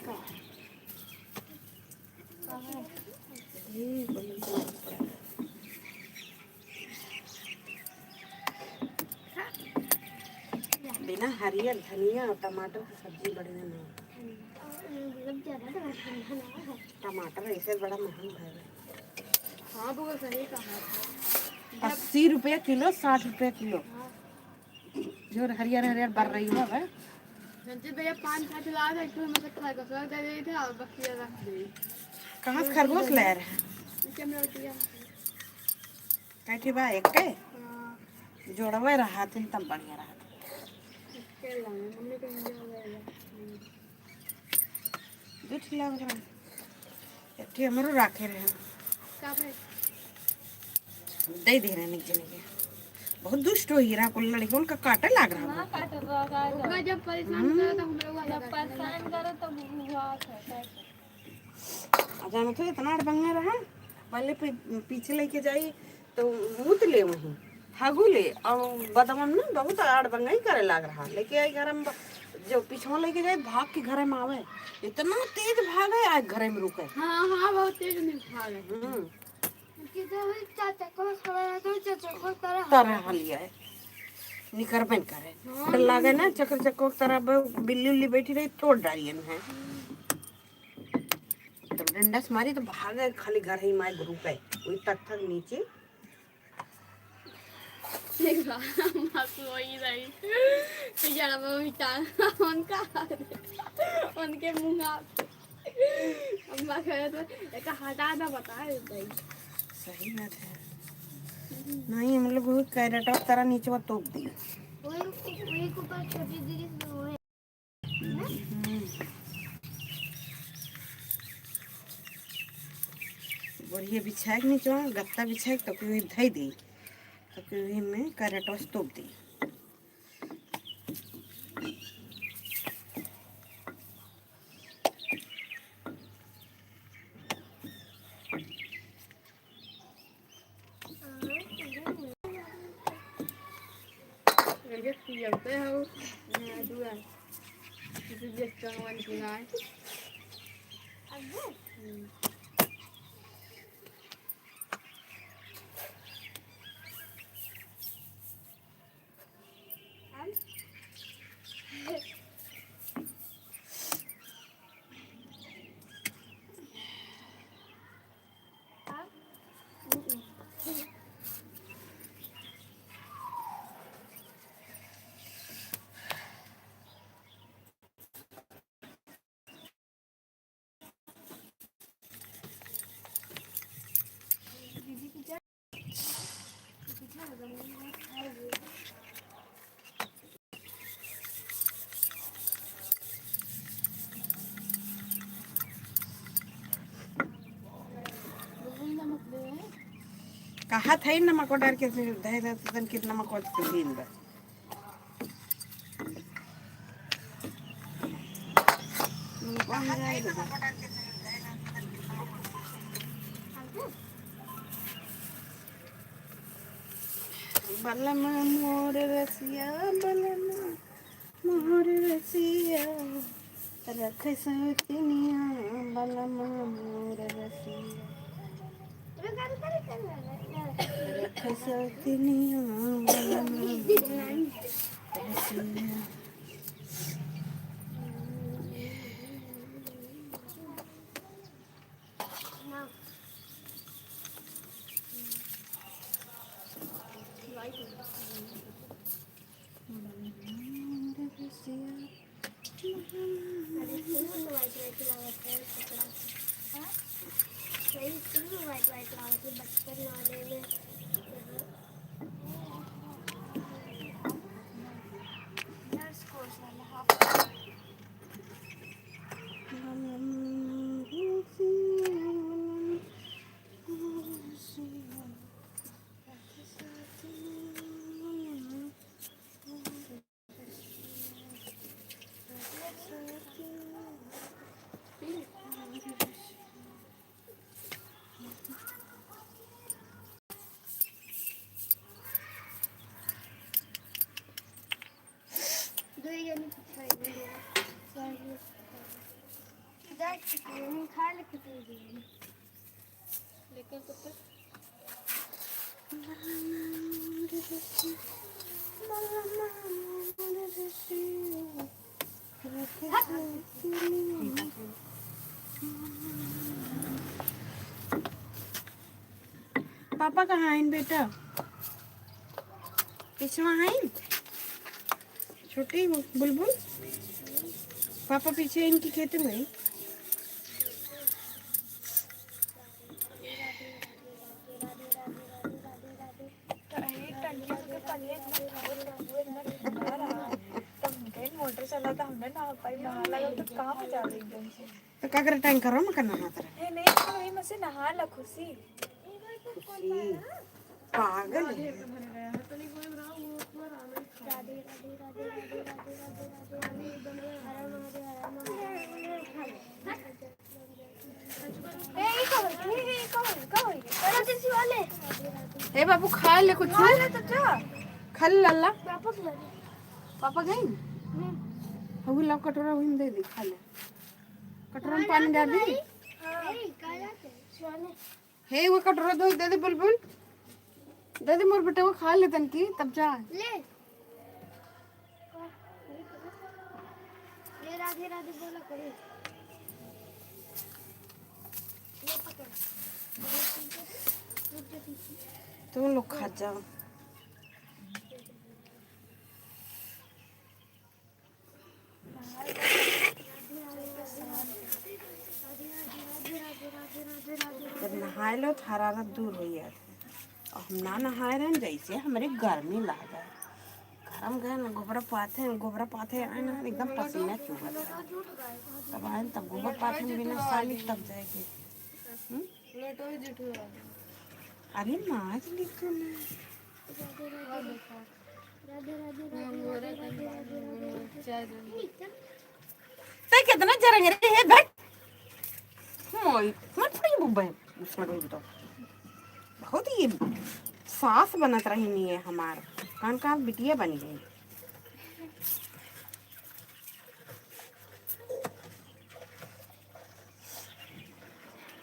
बिना हरियर धनिया और टमाटर की सब्जी बड़ी नहीं टमाटर ऐसे बड़ा महंगा है। हाँ वो सही कहा। 80 रुपया किलो 60 रुपया किलो जो हरियर हरियर बढ़ रही है वह नंतर भैया 5-7 लाख है तो मैं खा कर दे रही थी और बकरियां रख दी। कहाँ से खरगोश ले रहे हैं कैमरा उठिया। कैठी बा एक के हां जोड़वे रहा थे तब बढ़िया रहा के लाए मम्मी को इंडिया ले जो ठिला वगैरह एठी हमरो राखे रहे का भाई दे दे रहे निक जने के बहुत दुष्ट हो हीरा को लड़कों का काटे लाग रहा ना काट रहा है जब परेशान करे तो हम लोग जब परेशान करे तो हुआ है। जाना तो इतना अड़बंगा रहा पहले पीछे लेके जाई तो मुत ले वहीं हागू ले और बदमन ना बहुत अड़बंगा ही करे लाग रहा लेके आई घर में जो पीछे लेके जाए भाग के घर में आवे इतना तेज भागे आज घर में रुके। हाँ हाँ बहुत तेज नहीं भागे। चाचा को खबर तो चाचा को तरह लिया है निकर बन करे डर लागे ना चक्कर चक्कर तरह बिल्ली उल्ली बैठी रही तोड़ डाली है तो डंडा से मारी तो भागे खाली घर ही माय ग्रुप है वही तक नीचे एक बार मासू वही रही तो यार वो विचार उनका उनके मुंह अम्मा कहे तो एक हटा ना बता भाई सही बात है नहीं हम लोग वो कैरेट और तरह नीचे वो तोप दी वही ऊपर छोटी दीदी से वो है बढ़िया बिछाए नीचे गत्ता बिछाए तो कोई धई दी तो कोई में कैरेट और तोप दी Siempre hago una ayuda. Itu dia kawan sungai. कहा था नमक डाल के धे दे कितना नमक और दिन बस बलमा मोर रसिया बलमा मोर रसिया रख सतिनिया बलमा मोर रसिया रख सतिनिया बलमा मोर रसिया अरे सुनो तो वाइट वाइट लावत है कपड़ा। हाँ नहीं सुनो वाइट वाइट लावत है बचपन वाले में नर्स कोर्स वाला हाफ दो जने खा ले लेकिन तो फिर पापा कहाँ हैं बेटा? पिछवा हैं छोटी बुलबुल। पापा पीछे इनकी खेती में। मोटर चला था हमने ना पाई नहा लगा तो कहाँ पे जा रही एकदम से तो क्या करे टाइम करो मैं करना मात्र नहीं तो वही में से नहा ला खुशी पागल है। ए बाबू खा ले कुछ खा ले लल्ला। पापा गए हबू लाओ कटोरा वही में दे दी खा ले। कटोरा में पानी डाल दी। हे वो कटोरा दो दे दे बुलबुल दे दे मोर बेटा वो खा ले तन की तब जा ले राधे राधे बोला करे ले पकड़ तुम लोग खा जाओ। जब नहाए लो तो हरारत दूर हो जाती और हम ना नहाए रहे जैसे हमारे गर्मी ला जाए गरम गए ना गोबरा पाथे आए ना एकदम पसीना चुभा तब आए तब गोबर पाथे में बिना साली तब जाएगी। अरे नाच लिखो ना कितना जरंग रे है बैठ मोई मत पड़ी बुब्बे उसमें तो बहुत ही सास बनत रही नहीं है हमार कान का बिटिया बन गई।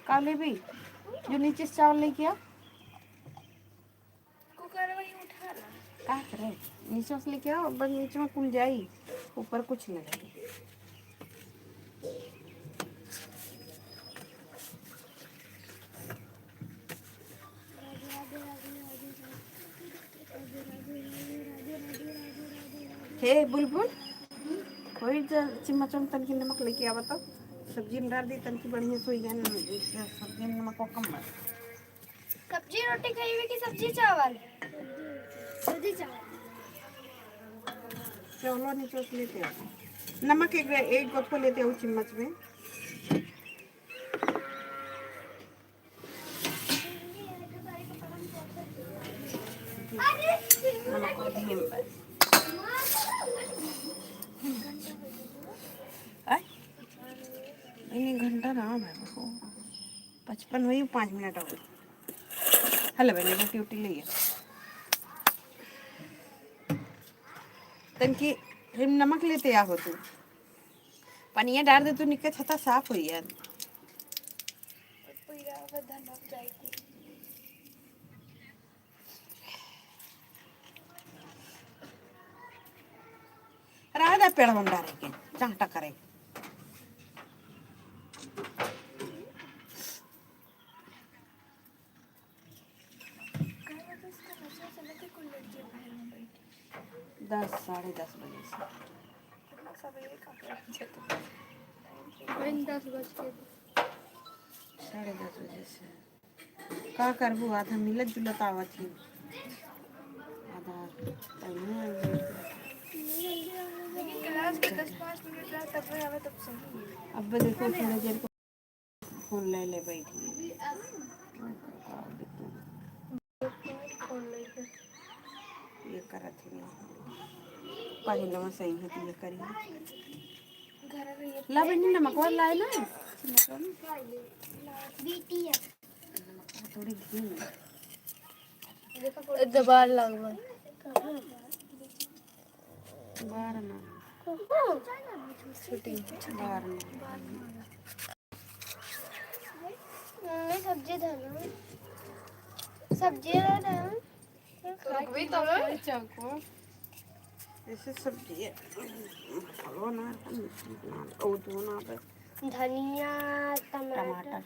काले भी जो नीचे से चावल लेके आ कुकर वही उठा ला क्या करे नीचे से लेके आओ बस नीचे में कुल जाई ऊपर कुछ नहीं रहे। हे बुलबुल कोई चम्मच में तन की नमक लेके आवा तो सब्जी में डाल दी तन की बढ़िया सोई गए सब्जी में नमक को कम बस। सब्जी रोटी खाई की सब्जी चावल सब्जी चावल चलो नीचे से लेते आओ नमक एक गोट लेते आओ चम्मच में। नमक को धीम बस नहीं घंटा ना है 55 हुई 5 मिनट हो गए। हेलो मैंने रोटी उटी ली है तन की नमक लेते आ हो तू पनिया डाल दे तू निकल छता साफ हो यार राधा पेड़ बंदा रे के चांटा करे दस 10:30 बजे से सवेरे का 10 बज के 10:30 बजे से का करबू आधा मिलत जुलत आवत ही आधा पहले लेकिन क्लास के 10-5 मिनट रहा तब आवे तब सही है। अब देखो थोड़ा देर को फोन ले ले बैठी फोन लेके ये करत ही पहले में सही है तो ये करी घर में ये ला बनी नमक और लाए ना बीटीएस थोड़ी घी दबार लगवा बाहर ना छुट्टी बाहर ना मम्मी सब्जी डालो सब्जी डालो भी तो चाको ऐसे सब्जी है हलवा ना ओ दो ना पे धनिया टमाटर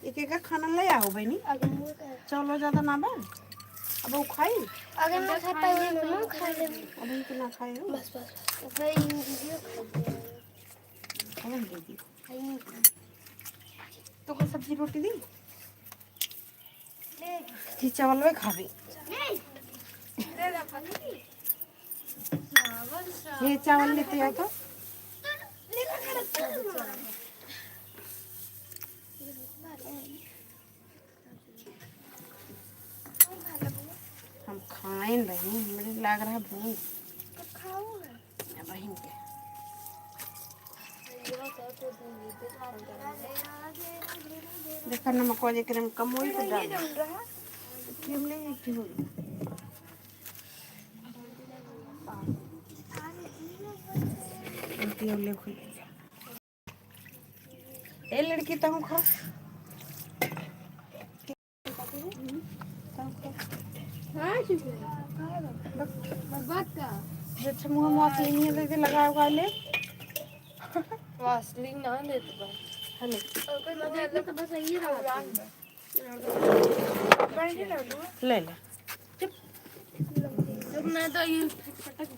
एक एक खाना ले आओ बहनी चलो ज्यादा ना बा अब वो खाई अगर मैं खाता हूँ मम्मा खा ले अभी तो ना खाए हो बस भाई वीडियो कौन दे दी तो कोई सब्जी रोटी दी जी चावल में खा भी ये चावल लेते आओ तो हम खाएं बहनी मुझे लग रहा भूख बहन के देखा नमक वाले क्रम कम हुई तो डाल हम ले एक हो ले खुल ए लड़की तो खा जैसे मुँह वासलीन नहीं देते लगा उगा ले वासलिन ना देते बस हले कोई मजा तो बस यही रहा ले ले जब मैं तो ये फटक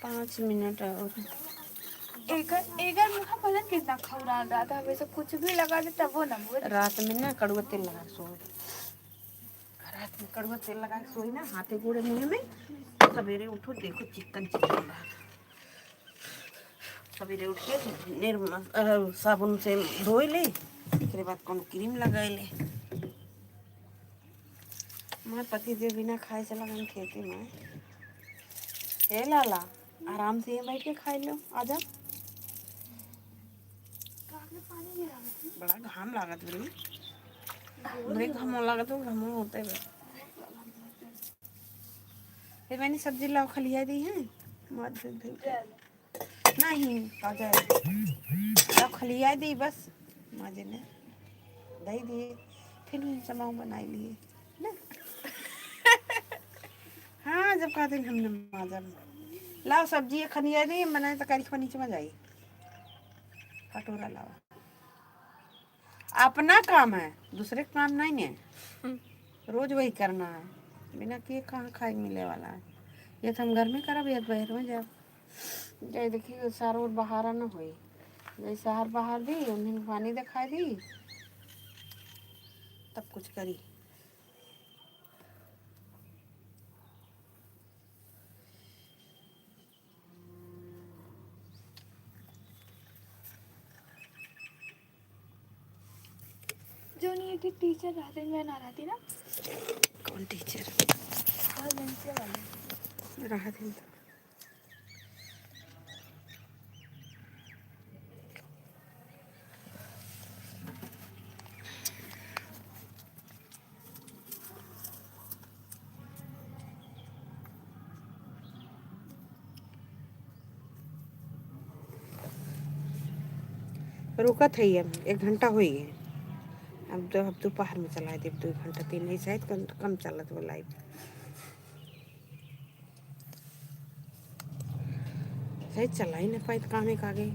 5 मिनट और एक मुखा पता कितना खौरा रहा था वैसे कुछ भी लगा दे तब वो ना बोल रात में ना कड़वा तेल लगा सोए रात में कड़वा तेल लगा के सोई ना हाथे गोड़े मुँह में सवेरे उठो देखो चिकन चिकन रहा सवेरे उठ के साबुन से धोई ले फिर बाद कौन क्रीम लगाए ले मैं पति देव बिना खाए से लगन खेती में ए लाला आराम से बैठ के खाई लो आजा बड़ा घाम लागत बड़ी बड़े घामो लागत हो घामो होते बे फिर मैंने सब्जी लाओ खलिया दी है मत नहीं ताजा लाओ खलिया दी बस माजे ने दही दिए फिर समाऊ बनाई लिए ना हाँ जब कहते हमने माजा लाओ सब्जी खलिया दी बनाए तो करी खनी चमच आई कटोरा लाओ अपना काम है दूसरे काम नहीं है रोज वही करना है बिना किए कहाँ खाए मिले वाला है ये तो हम घर में करब या बाहर में जाब जाए देखिए सारा और बहारा न होई जैसे हर बाहर दी उन्हें पानी दिखाई दी तब कुछ करी जो नहीं कि टीचर रहते मैं ना रहती ना कौन टीचर वेंसे वाले रहा दिन तो रुका थे हम 1 घंटा हो गए अब दोपहर में चला दे 2 घंटा 3 नहीं शायद कम चलत वो लाइव शायद चला ही ना पाए काम एक आगे